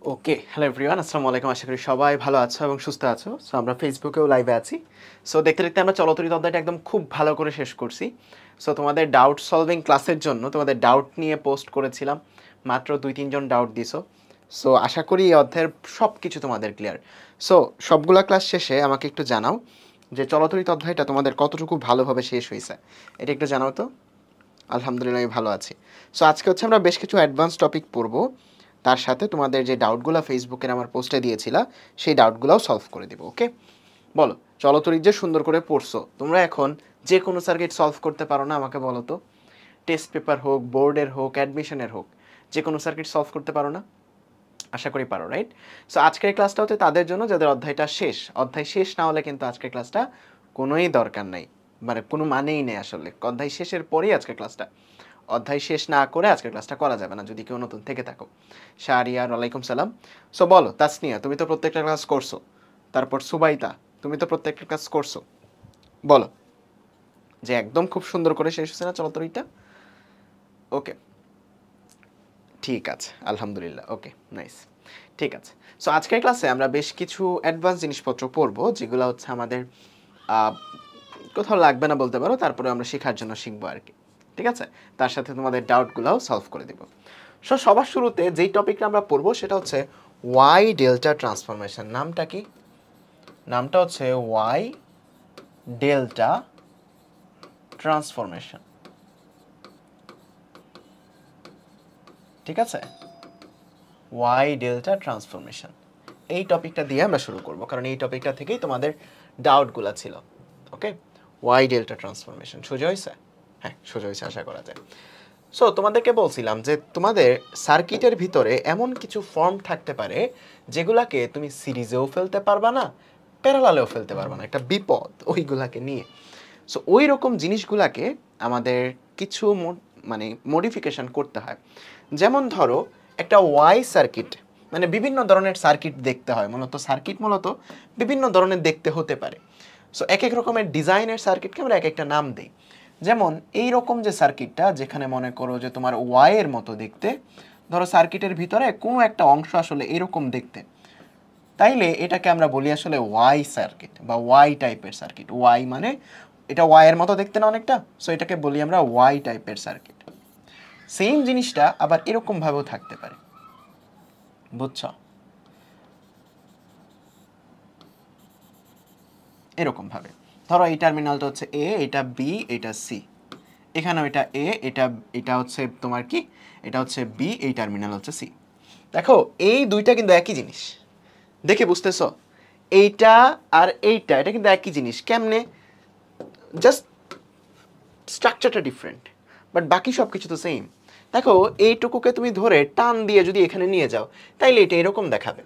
ওকে, hello everyone, আসসালামু আলাইকুম। আশা করি সবাই ভালো আছো এবং সুস্থ আছো। সো আমরা ফেসবুকেও লাইভে আছি। সো দেখতে দেখতে আমরা চলতরিত অধ্যায়টা একদম খুব ভালো করে শেষ করছি। সো তোমাদের ডাউট সলভিং ক্লাসের জন্য তোমাদের ডাউট নিয়ে পোস্ট করেছিলাম, মাত্র 2-3 জন ডাউট দিছো। সো আশা করি এই অধ্যায়ের সব কিছু তোমাদের ক্লিয়ার। সো সবগুলা ক্লাস শেষে আমাকে একটু জানাও যে চলতরিত অধ্যায়টা তোমাদের কতটুকু ভালোভাবে শেষ হয়েছে, এটা একটু জানাও তো। আলহামদুলিল্লাহ আমি ভালো আছি। সো আজকে হচ্ছে আমরা বেশ কিছু অ্যাডভান্স টপিক পড়বো, তার সাথে তোমাদের যে ডাউটগুলো ফেসবুকের আমার পোস্টে দিয়েছিলা সেই ডাউটগুলোও সলভ করে দেবো। ওকে, বলো চলতরিত যে সুন্দর করে পড়ছো, তোমরা এখন যে কোনো সার্কিট সলভ করতে পারো না? আমাকে বলো তো, টেস্ট পেপার হোক, বোর্ডের হোক, অ্যাডমিশনের হোক, যে কোনো সার্কিট সলভ করতে পারো না? আশা করি পারো, রাইট? সো আজকের ক্লাসটা হচ্ছে তাদের জন্য যাদের অধ্যায়টা শেষ। অধ্যায় শেষ না হলে কিন্তু আজকের ক্লাসটা কোনোই দরকার নাই, মানে কোনো মানেই নেই আসলে। অধ্যায় শেষের পরেই আজকের ক্লাসটা, অধ্যায় শেষ না করে আজকের ক্লাসটা করা যাবে না যদি কেউ নতুন থেকে থাকো। শাহরিয়ার ওয়ালাইকুম সালাম। সো বলো তাসনিয়া, তুমি তো প্রত্যেকটা ক্লাস করছো। তারপর সুবাইতা, তুমি তো প্রত্যেকটা ক্লাস করছো। বলো যে একদম খুব সুন্দর করে শেষ হচ্ছে না চলতরিটা? ওকে, ঠিক আছে, আলহামদুলিল্লাহ। ওকে, নাইস, ঠিক আছে। সো আজকের ক্লাসে আমরা বেশ কিছু অ্যাডভান্স জিনিসপত্র পড়বো, যেগুলো হচ্ছে আমাদের কোথাও লাগবে না বলতে পারো, তারপরে আমরা শেখার জন্য শিখবো আর কি। ঠিক আছে, তার সাথে তোমাদের ডাউটগুলোও সলভ করে দেবো। সো সবার শুরুতে যেই টপিকটা আমরা পড়বো সেটা হচ্ছে ওয়াই ডেল্টা ট্রান্সফরমেশন। নামটা কি? নামটা হচ্ছে ওয়াই ডেল্টা ট্রান্সফরমেশন। ঠিক আছে, ওয়াই ডেল্টা ট্রান্সফরমেশন, এই টপিকটা দিয়ে আমরা শুরু করব, কারণ এই টপিকটা থেকেই তোমাদের ডাউটগুলো ছিল। ওকে, ওয়াই ডেল্টা ট্রান্সফরমেশন সোজা হয়েছে? হ্যাঁ, সোজা হয়েছে আশা করা যায়। সো তোমাদেরকে বলছিলাম যে তোমাদের সার্কিটের ভিতরে এমন কিছু ফর্ম থাকতে পারে যেগুলাকে তুমি সিরিজেও ফেলতে পারবা না, প্যারালালেও ফেলতে পারবা না, একটা বিপদ ওইগুলাকে নিয়ে। সো ওই রকম জিনিসগুলাকে আমাদের কিছু মানে মডিফিকেশন করতে হয়। যেমন ধরো একটা ওয়াই সার্কিট, মানে বিভিন্ন ধরনের সার্কিট দেখতে হয়, মূলত বিভিন্ন ধরনের দেখতে হতে পারে। সো এক এক রকমের ডিজাইনের সার্কিটকে আমরা এক একটা নাম দিই। যেমন এই রকম যে সার্কিটটা, যেখানে মনে করো যে তোমার ওয়াই এর মতো দেখতে, ধরো সার্কিটের ভিতরে কোনো একটা অংশ আসলে এরকম দেখতে, তাইলে এটাকে আমরা বলি আসলে ওয়াই সার্কিট বা ওয়াই টাইপের সার্কিট। ওয়াই মানে এটা ওয়াই এর মতো দেখতে না অনেকটা, সো এটাকে বলি আমরা ওয়াই টাইপের সার্কিট। সেম জিনিসটা আবার এরকম ভাবেও থাকতে পারে, বুঝছো? এরকম ভাবে ধরো এই টার্মিনালটা হচ্ছে এ, এটা বি, এটা সি, এখানেও এটা এ, এটা এটা হচ্ছে তোমার কি, এটা হচ্ছে বি, এই টার্মিনাল হচ্ছে সি। দেখো এই দুইটা কিন্তু একই জিনিস, দেখে বুঝতেছো? এইটা আর এইটা, এটা কিন্তু একই জিনিস। কেমনে? জাস্ট স্ট্রাকচারটা ডিফারেন্ট, বাট বাকি সব কিছু তো সেম। দেখো এইটুকুকে তুমি ধরে টান দিয়ে যদি এখানে নিয়ে যাও, তাইলে এটা এরকম দেখাবে।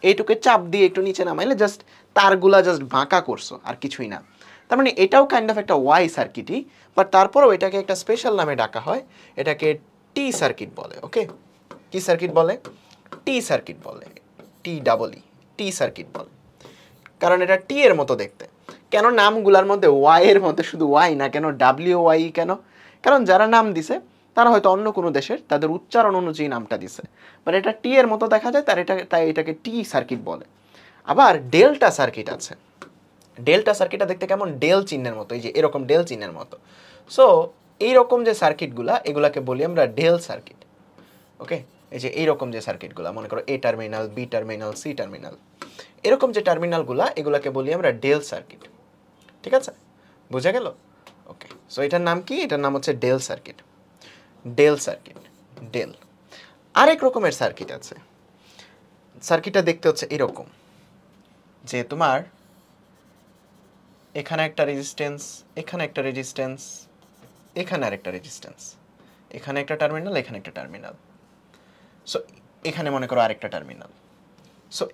এইটুকে চাপ দিয়ে একটু নিচে নামাইলে জাস্ট তারগুলা জাস্ট বাঁকা করছো, আর কিছুই না। তার মানে এটাও কাইন্ড অফ একটা ওয়াই সার্কিটই, বাট তারপরেও এটাকে একটা স্পেশাল নামে ডাকা হয়, এটাকে টি সার্কিট বলে। ওকে, কি সার্কিট বলে? টি সার্কিট বলে, টি ডাবল ই, টি সার্কিট বলে। কারণ এটা টি এর মতো দেখতে। কেন নামগুলার মধ্যে ওয়াই এর মধ্যে শুধু ওয়াই না কেন, ডাব্লিউ ওয়াই কেন? কারণ যারা নাম দিছে তারা হয়তো অন্য কোনো দেশের, তাদের উচ্চারণ অনুযায়ী নামটা দিছে, মানে এটা টি এর মতো দেখা যায়, তাই এটাকে টি সার্কিট বলে। আবার ডেল্টা সার্কিট আছে। ডেল্টা সার্কিটটা দেখতে কেমন? ডেল চিহ্নের মতো, এই যে এরকম ডেল চিহ্নের মতো। সো এইরকম যে সার্কিটগুলা, এগুলাকে বলি আমরা ডেল সার্কিট। ওকে, এই যে এইরকম যে সার্কিটগুলো, মনে করো A terminal, B terminal, C terminal, এরকম যে টার্মিনালগুলো, এগুলোকে বলি আমরা ডেল সার্কিট। ঠিক আছে, বোঝা গেল? ওকে, সো এটার নাম কি? এটার নাম হচ্ছে ডেল সার্কিট। ডেল সার্কিট, ডেল। আরেক রকমের সার্কিট আছে। সার্কিটটা দেখতে হচ্ছে এরকম, যে তোমার এখানে একটা রেজিস্ট্যান্স, এখানে একটা রেজিস্ট্যান্স, এখানে আরেকটা রেজিস্ট্যান্স, এখানে একটা টার্মিনাল, এখানে একটা টার্মিনাল, সো এখানে মনে করো আরেকটা টার্মিনাল। সো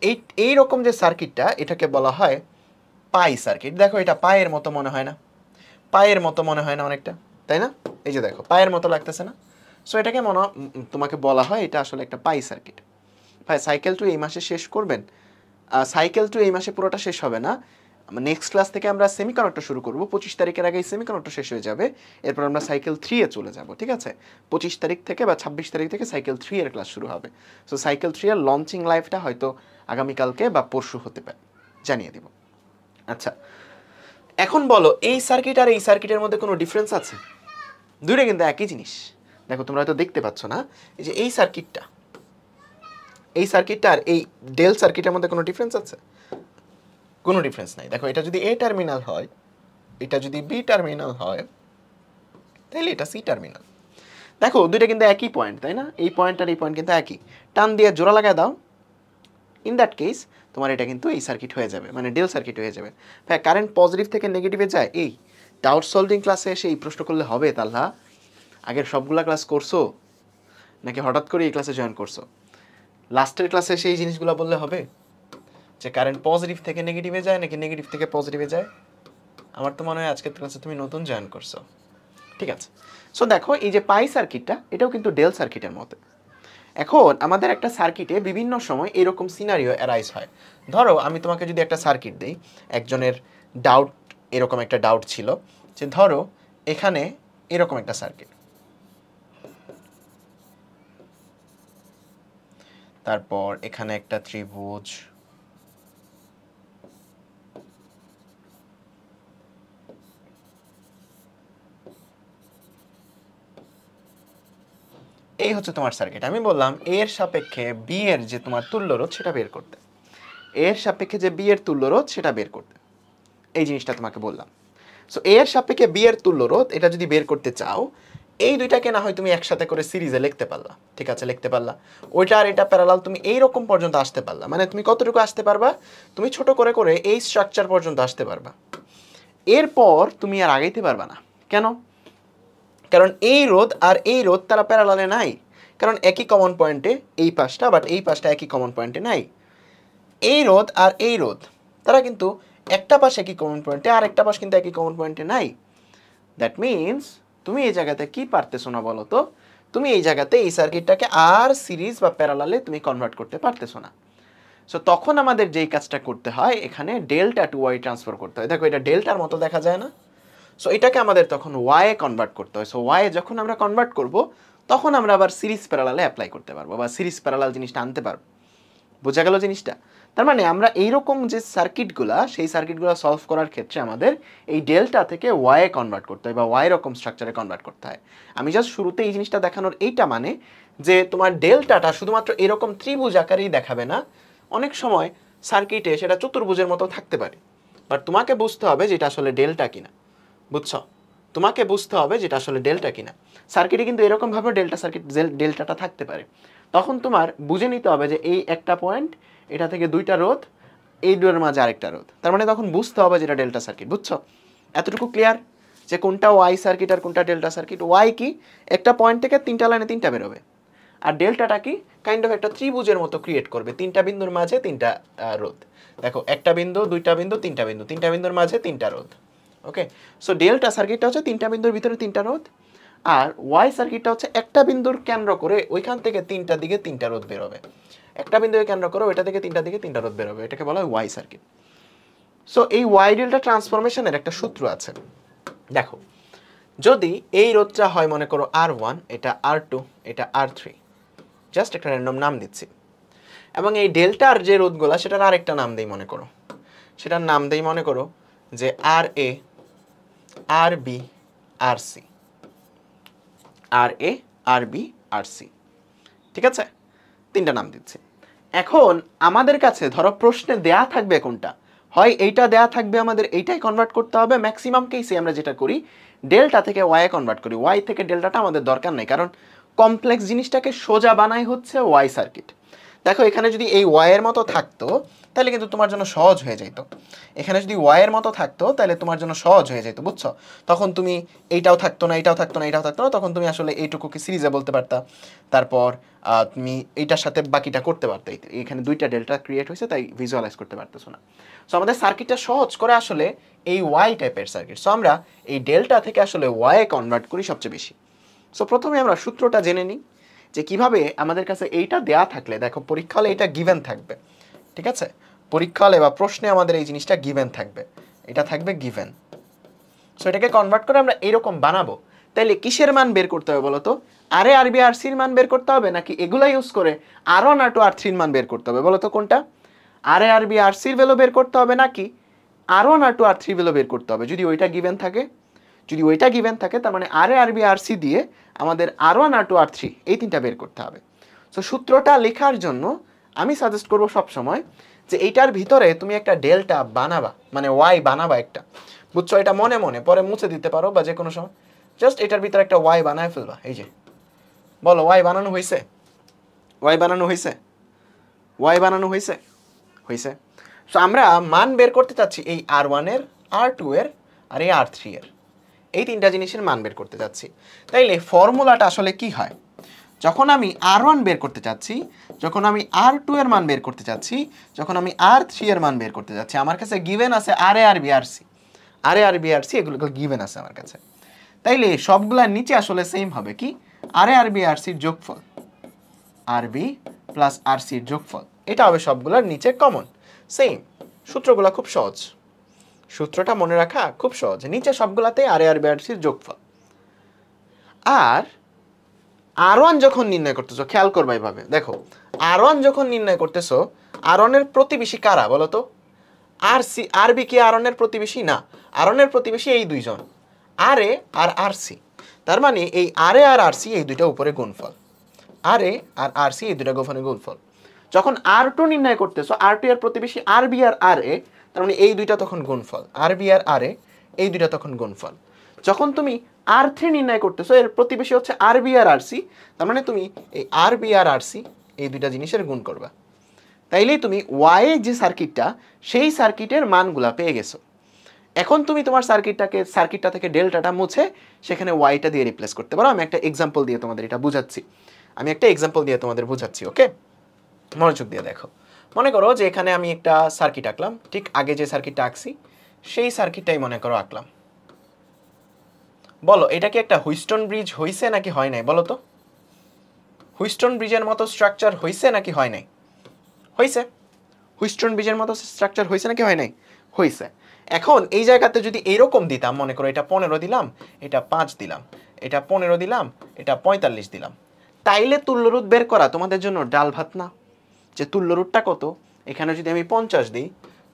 এই রকম যে সার্কিটটা, এটাকে বলা হয় পাই সার্কিট। দেখো এটা পায়ের মতো মনে হয় না? পায়ের মতো মনে হয় না অনেকটা, তাই না? এই যে দেখো পায়ের মতো লাগতেছে না? সো এটাকে তোমাকে বলা হয় এটা আসলে একটা পাই সার্কিট। ভাই সাইকেল টু এই মাসে শেষ করবেন? সাইকেল টু এই মাসে পুরোটা শেষ হবে না, নেক্সট ক্লাস থেকে আমরা সেমিকন্ডাক্টর শুরু করব, 25 তারিখের আগেই সেমিকন্ডাক্টর শেষ হয়ে যাবে, এরপর আমরা সাইকেল 3 এ চলে যাব, ঠিক আছে? 25 তারিখ থেকে বা 26 তারিখ থেকে সাইকেল 3 এর ক্লাস শুরু হবে। সো সাইকেল 3 এর লঞ্চিং লাইভটা হয়তো আগামীকালকে বা পরশু হতে পারে, জানিয়ে দিব। আচ্ছা, এখন বলো এই সার্কিট আর এই সার্কিটের মধ্যে কোনো ডিফারেন্স আছে? দুইটা কিন্তু একই জিনিস। দেখো তোমরা হয়তো দেখতে পাচ্ছ না, এই যে এই সার্কিটটা আর এই ডেল সার্কিটের মধ্যে কোনো ডিফারেন্স আছে? কোনো ডিফারেন্স নাই। দেখো এটা যদি এ টার্মিনাল হয়, এটা যদি বি টার্মিনাল হয়, তাহলে এটা সি টার্মিনাল। দেখো দুইটা কিন্তু একই পয়েন্ট, তাই না? এই পয়েন্ট আর এই পয়েন্ট কিন্তু একই, টান দিয়ে জোড়া লাগায় দাও, ইন দ্যাট কেস তোমার এটা কিন্তু এই সার্কিট হয়ে যাবে, মানে ডেল সার্কিট হয়ে যাবে। হ্যাঁ, কারেন্ট পজিটিভ থেকে নেগেটিভে যায়। এই ডাউট সলভিং ক্লাসে এসে এই প্রশ্ন করলে হবে? তাহলে আগের সবগুলা ক্লাস করছো নাকি হঠাৎ করে এই ক্লাসে জয়েন করছো? লাস্টের ক্লাসে সেই জিনিসগুলো বললে হবে যে কারেন্ট পজিটিভ থেকে নেগেটিভে যায় নাকি নেগেটিভ থেকে পজিটিভে যায়? আমার তো মনে হয় আজকের ক্লাসে তুমি নতুন জয়েন করছো, ঠিক আছে? সো দেখো এই যে পাই সার্কিটটা, এটাও কিন্তু ডেল সার্কিটের মতো। এখন আমাদের একটা সার্কিটে বিভিন্ন সময় এরকম সিনারিও অ্যারাইজ হয়। ধরো আমি তোমাকে যদি একটা সার্কিট দিই, একজনের ডাউট, এরকম একটা ডাউট ছিল যে ধরো এখানে এরকম একটা সার্কিট, তারপর এখানে একটা ত্রিভুজ, এই হচ্ছে তোমার সার্কিট। আমি বললাম এর সাপেক্ষে বি এর যে তোমার তুল্যরোধ সেটা বের করতে, এর সাপেক্ষে যে বি এর তুল্যরোধ সেটা বের করতে, এই জিনিসটা তোমাকে বললাম। সো এর সাপেক্ষে বি এর তুল্যরোধ এটা যদি বের করতে চাও, এই দুইটাকে না হয় তুমি একসাথে করে সিরিজে লিখতে পারলা, ঠিক আছে? লিখতে পারলা। ওইটা আর এটা প্যারালাল, তুমি এইরকম পর্যন্ত আসতে পারলা। মানে তুমি কতটুকু আসতে পারবা? তুমি ছোট করে করে এই স্ট্রাকচার পর্যন্ত আসতে পারবা, এরপর তুমি আর আগাইতে পারবা না। কেন? কারণ এই রোধ আর এই রোধ তারা প্যারালালে নাই, কারণ একই কমন পয়েন্টে এই পাশটা, বাট এই পাশটা একই কমন পয়েন্টে নাই। এই রোধ আর এই রোধ তারা কিন্তু একটা পাশ একই কমন পয়েন্টে, আর একটা পাশ কিন্তু একই কমন পয়েন্টে নাই। দ্যাট মিনস তুমি এই জায়গাতে কি পারতেছো না বলো তো? তুমি এই জায়গাতে এই সার্কিটটাকে আর সিরিজ বা প্যারালালে তুমি কনভার্ট করতে পারতেছো না। সো তখন আমাদের যেই কাজটা করতে হয়, এখানে ডেল্টা টু ওয়াই ট্রান্সফার করতে হয়। দেখো এটা ডেল্টার মতো দেখা যায় না? সো এটাকে আমাদের তখন ওয়াই কনভার্ট করতে হয়। সো ওয়াই যখন আমরা কনভার্ট করব, তখন আমরা আবার সিরিজ প্যারালালে অ্যাপ্লাই করতে পারবো, বা সিরিজ প্যারালাল জিনিসটা আনতে পারবো। বোঝা গেল জিনিসটা? তার মানে আমরা এইরকম যে সার্কিটগুলা, সেই সার্কিটগুলো সলভ করার ক্ষেত্রে আমাদের এই ডেল্টা থেকে ওয়াই কনভার্ট করতে হয়, বা ওয়াই রকম স্ট্রাকচারে কনভার্ট করতে হয়। আমি জাস্ট শুরুতে এই জিনিসটা দেখানোর এইটা মানে যে তোমার ডেল্টাটা শুধুমাত্র এরকম ত্রিভুজ আকারেই দেখাবে না, অনেক সময় সার্কিটে সেটা চতুর্ভুজের মতো থাকতে পারে। বাট তোমাকে বুঝতে হবে যে এটা আসলে ডেল্টা কিনা, বুঝছো? তোমাকে বুঝতে হবে যেটা আসলে ডেল্টা কিনা। সার্কিটে কিন্তু এরকমভাবে ডেল্টা সার্কিট, ডেল্টাটা থাকতে পারে। তখন তোমার বুঝে নিতে হবে যে এই একটা পয়েন্ট, এটা থেকে দুইটা রোধ, এই দুটোর মাঝে আরেকটা রোধ। তার মানে তখন বুঝতে হবে যেটা ডেল্টা সার্কিট, বুঝছো? এতটুকু ক্লিয়ার যে কোনটা ওয়াই সার্কিট আর কোনটা ডেল্টা সার্কিট? ওয়াই কি? একটা পয়েন্ট থেকে তিনটা লাইনে তিনটা বেরোবে। আর ডেল্টাটা কি? কাইন্ড অফ একটা ত্রিভুজের মতো ক্রিয়েট করবে, তিনটা বিন্দুর মাঝে তিনটা রোধ। দেখো একটা বিন্দু, দুইটা বিন্দু, তিনটা বিন্দু, তিনটা বিন্দুর মাঝে তিনটা রোধ। ওকে, সো ডেল্টা সার্কিটটা হচ্ছে তিনটা বিন্দুর ভিতরে তিনটা রোধ, আর ওয়াই সার্কিটটা হচ্ছে একটা বিন্দুর কেন্দ্র করে ওইখান থেকে তিনটা দিকে তিনটা রোধ বেরোবে। একটা বিন্দুকে কেন্দ্র করে ওইটা থেকে তিনটা দিকে তিনটা রোধ বেরোবে, এটাকে বলা হয় ওয়াই সার্কিট। সো এই ওয়াই ডেল্টা ট্রান্সফরমেশনের একটা সূত্র আছে। দেখো যদি এই রোধটা হয় মনে করো R1, এটা R2, এটা R3, জাস্ট একটা র্যান্ডম নাম দিচ্ছি, এবং এই ডেল্টার যে রোধগুলা সেটার আরেকটা নাম দেই মনে করো, সেটার নাম দেই মনে করো যে RA, RB, RC, RA, RB, RC, ঠিক আছে? তিনটা নাম দিচ্ছি। এখন আমাদের কাছে ধরো প্রশ্নে দেয়া থাকবে কোনটা, হয় এইটা দেয়া থাকবে, আমাদের এইটাই কনভার্ট করতে হবে। ম্যাক্সিমাম কেসে আমরা যেটা করি, ডেল্টা থেকে ওয়াই কনভার্ট করি, ওয়াই থেকে ডেল্টাটা আমাদের দরকার নেই, কারণ কমপ্লেক্স জিনিসটাকে সোজা বানাই হচ্ছে ওয়াই সার্কিট। দেখো এখানে যদি এই ওয়াইয়ের মতো থাকতো তাহলে কিন্তু তোমার জন্য সহজ হয়ে যেত। এখানে যদি ওয়াইয়ের মতো থাকতো তাহলে তোমার জন্য সহজ হয়ে যেত, বুঝছো? তখন তুমি এইটাও থাকতো না, এইটাও থাকতো না, এইটাও থাকতো না, তখন তুমি আসলে এইটুকুকে সিরিজে বলতে পারতা। তারপর তুমি এইটার সাথে বাকিটা করতে পারতে। এখানে দুইটা ডেল্টা ক্রিয়েট হয়েছে, তাই ভিজুয়ালাইজ করতে পারতেছো না। সো আমাদের সার্কিটটা সহজ করে আসলে এই ওয়াই টাইপের সার্কিট। সো আমরা এই ডেল্টা থেকে আসলে ওয়াই কনভার্ট করি সবচেয়ে বেশি। সো প্রথমে আমরা সূত্রটা জেনে নিই যে কিভাবে আমাদের কাছে এইটা দেয়া থাকলে, দেখো পরীক্ষা হলে এটা গিভেন থাকবে, ঠিক আছে? পরীক্ষা হলে বা প্রশ্নে আমাদের এই জিনিসটা গিভেন থাকবে, এটা থাকবে গিভেন। সো এটাকে কনভার্ট করে আমরা এরকম বানাবো। তাইলে কিসের মান বের করতে হবে বলো তো? আরে আর বি আর সির মান বের করতে হবে, নাকি এগুলা ইউজ করে R1 R2 R3 মান বের করতে হবে বলো তো কোনটা? আরে আর বি আর সির ভ্যালু বের করতে হবে, নাকি R1 R2 R3 ভ্যালু বের করতে হবে? যদি ওইটা গিভেন থাকে, যদি ওইটা গিভেন থাকে তার মানে আরে আর বি আর সি দিয়ে আমাদের R1 R2 R3 এই তিনটা বের করতে হবে। সো সূত্রটা লেখার জন্য আমি সাজেস্ট করবো সবসময় যে এইটার ভিতরে তুমি একটা ডেল্টা বানাবা, মানে ওয়াই বানাবা একটা, বুঝছো? এটা মনে মনে পরে মুছে দিতে পারো বা যে কোনো সময় জাস্ট এটার ভিতরে একটা ওয়াই বানায় ফেলবা। এই যে বলো ওয়াই বানানো হয়েছে? ওয়াই বানানো হয়েছে? ওয়াই বানানো হয়েছে? হয়েছে। সো আমরা মান বের করতে চাচ্ছি এই R1 এর, R2 এর আর এই R3 এর, এই তিনটা জিনিসের মান বের করতে চাচ্ছি। তাইলে ফর্মুলাটা আসলে কি হয়? যখন আমি R1 বের করতে চাচ্ছি, যখন আমি R2 এর মান বের করতে চাচ্ছি, যখন আমি R3 এর মান বের করতে যাচ্ছি, আমার কাছে গিভেন আছে আরে আর বি আর সি, আরে আর বি আর সি এগুলো গিভেন আছে আমার কাছে। তাইলে সবগুলার নিচে আসলে সেম হবে কি? আরে আর বি আর সির যোগফল, আর বি প্লাস আর সির যোগফল, এটা হবে সবগুলার নিচে কমন, সেম। সূত্রগুলো খুব সহজ, সূত্রটা মনে রাখা খুব সহজ। নিচে সবগুলাতে আরে আর বি আর সির যোগফল। আর R1 যখন নির্ণয় করতেছো, খেয়াল করবা এইভাবে দেখো, R1 যখন নির্ণয় করতেছো, R1 এর প্রতিবেশী কারা বলো তো? আর সি আর বি কি R1 এর প্রতিবেশী? না, R1 এর প্রতিবেশী এই দুইজন, আর এ আর আর সি। তার মানে এই আর এ আর আর সি এই দুইটা উপরে গুণফল, আর এ আর আর সি এই দুইটা গোপনে গুণফল। যখন R2 নির্ণয় করতেছো, R2 এর প্রতিবেশী আর বি আর আর এ, তার মানে এই দুইটা তখন গুণফল, আর বি আর আর এ এই দুইটা তখন গুণফল। যখন তুমি R3 নির্ণয় করতেছো, এর প্রতিবেশী হচ্ছে আর বি আর আর সি, তার মানে তুমি এই আর বি আর আর সি এই দুইটা জিনিসের গুণ করবা। তাইলেই তুমি ওয়াই যে সার্কিটটা, সেই সার্কিটের মানগুলা পেয়ে গেছো। এখন তুমি তোমার সার্কিটটা থেকে ডেল্টাটা মুছে সেখানে ওয়াইটা দিয়ে রিপ্লেস করতে পারো। আমি একটা এক্সাম্পল দিয়ে তোমাদের এটা বুঝাচ্ছি, ওকে? মনোযোগ দিয়ে দেখো। মনে করো যে এখানে আমি একটা সার্কিট আঁকলাম, ঠিক আগে যে সার্কিটটা আঁকছি সেই সার্কিটটাই মনে করো আঁকলাম। বলো এটা কি একটা হুইস্টন ব্রিজ হইছে নাকি হয় নাই বলো তো? হুইস্টন ব্রিজের মতো স্ট্রাকচার হইছে নাকি হয় নাই? হইছে। হুইস্টন ব্রিজের মতো স্ট্রাকচার হইছে নাকি হয় নাই? হইছে। এখন এই জায়গাতে যদি এইরকম দিতাম, মনে করো এটা 15 দিলাম, এটা 5 দিলাম, এটা 15 দিলাম, এটা 45 দিলাম, তাইলে তুল্যরোধ বের করা তোমাদের জন্য ডাল ভাত না? যে তুল্যরোধটা কত, এখানে যদি আমি 50 দিই,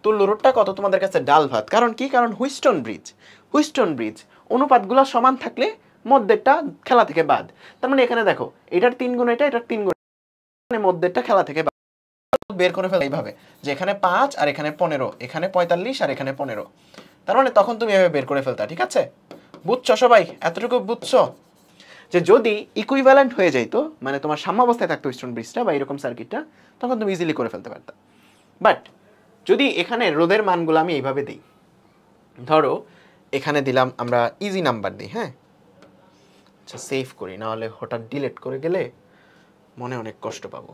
তুল্যরোধটা কত তোমাদের কাছে ডাল ভাত। কারণ কি? কারণ হুইস্টন ব্রিজ অনুপাতগুলো সমান থাকলে মধ্যেরটা খেলা থেকে বাদ। তার মানে এখানে দেখো, এটার 3 গুণ এটা, এটার 3 গুণ, মানে মধ্যেরটা খেলা থেকে বাদ। বের করে ফেলা এইভাবে যে এখানে 5 আর এখানে 15, এখানে 45 আর এখানে 15, তার মানে তখন তুমি এভাবে বের করে ফেলতা। ঠিক আছে? বুঝছো সবাই? এতটুকু বুঝছো যে যদি ইকুইভ্যালেন্ট হয়ে যাইতো, মানে তোমার সাম্যাবস্থায় থাকতো হুইস্টন ব্রিজটা বা এরকম সার্কিটটা, তখন তুমি ইজিলি করে ফেলতে পারতা। বাট যদি এখানে রোধের মানগুলো আমি এইভাবে দিই, ধরো এখানে দিলাম, আমরা ইজি নাম্বার দিই, হ্যাঁ? আচ্ছা সেভ করি, না হলে হঠাৎ ডিলিট করে গেলে মনে অনেক কষ্ট পাবো।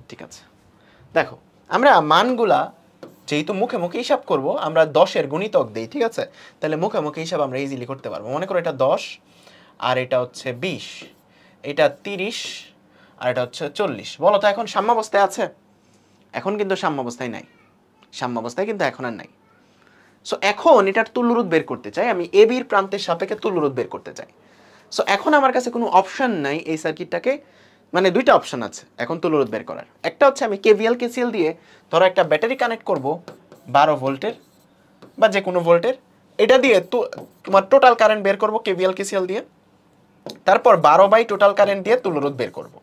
ঠিক আছে, দেখো আমরা মানগুলা যেহেতু মুখে মুখে হিসাব করব, আমরা 10-এর গুণিতক দেই। ঠিক আছে? তাহলে মুখে মুখে হিসাব আমরা ইজিলি করতে পারবো। মনে করো এটা 10 আর এটা হচ্ছে 20, এটা 30 আর এটা হচ্ছে 40। বলো তো এখন সাম্যাবস্থায় আছে? এখন কিন্তু সাম্যাবস্থায় নাই, সাম্যাবস্থায় কিন্তু এখন আর নাই। সো এখন এটার তুল্যরোধ বের করতে চাই আমি, এ বির প্রান্তের সাপেক্ষে তুল্যরোধ বের করতে চাই। সো এখন আমার কাছে কোনো অপশন নাই এই সার্কিটটাকে, মানে দুইটা অপশন আছে এখন তুল্যরোধ বের করার। একটা হচ্ছে আমি কেভিএল কেসিএল দিয়ে ধরো একটা ব্যাটারি কানেক্ট করব 12 ভোল্টের বা যে কোনো ভোল্টের, এটা দিয়ে তোমার টোটাল কারেন্ট বের করব কেভিএল কেসিএল দিয়ে, তারপর 12 টোটাল কারেন্ট দিয়ে তুল্যরোধ বের করব।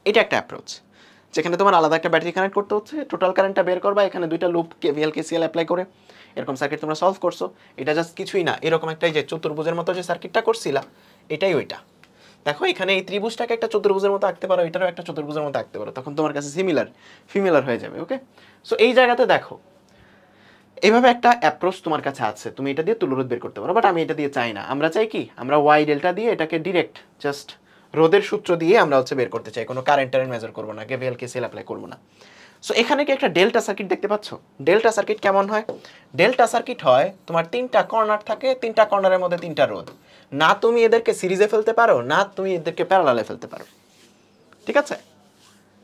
এটা একটা অ্যাপ্রোচ, যেখানে তোমার আলাদা একটা ব্যাটারি কানেক্ট করতে হচ্ছে, টোটাল কারেন্টটা বের করবা, এখানে দুইটা লুপ কেভিএল কেসিএল অ্যাপ্লাই করে এরকম সার্কিট তোমরা সলভ করছো। এটা জাস্ট কিছুই না, এরকম একটা যে চতুর্ভুজের মতো যে সার্কিটটা করছিলা এটাই ওইটা। দেখো এখানে এই ত্রিভুজটাকে একটা চতুর্ভুজের মতো আঁকতে পারো, এটারও একটা চতুর্ভুজের মতো আঁকতে পারো, তখন তোমার কাছে ফিমিলার হয়ে যাবে। ওকে? সো এই জায়গাতে দেখো এইভাবে একটা অ্যাপ্রোচ তোমার কাছে আছে, তুমি এটা দিয়ে তুল্যরোধ বের করতে পারো। বাট আমি এটা দিয়ে চাই না, আমরা চাই কি, আমরা ওয়াই ডেল্টা দিয়ে এটাকে ডিরেক্ট জাস্ট রোধের সূত্র দিয়ে আমরা হচ্ছে বের করতে চাই, কোনো কারেন্টের মেজার করবো না, কেভিএল কেসিএল অ্যাপ্লাই করবো না। সো এখানে কি একটা ডেল্টা সার্কিট দেখতে পাচ্ছ? ডেল্টা সার্কিট কেমন হয়? ডেল্টা সার্কিট হয় তোমার 3টা কর্নার থাকে, 3টা কর্নারের মধ্যে 3টা রোধ, না তুমি এদেরকে সিরিজে ফেলতে পারো, না তুমি এদেরকে প্যারালালে ফেলতে পারো। ঠিক আছে?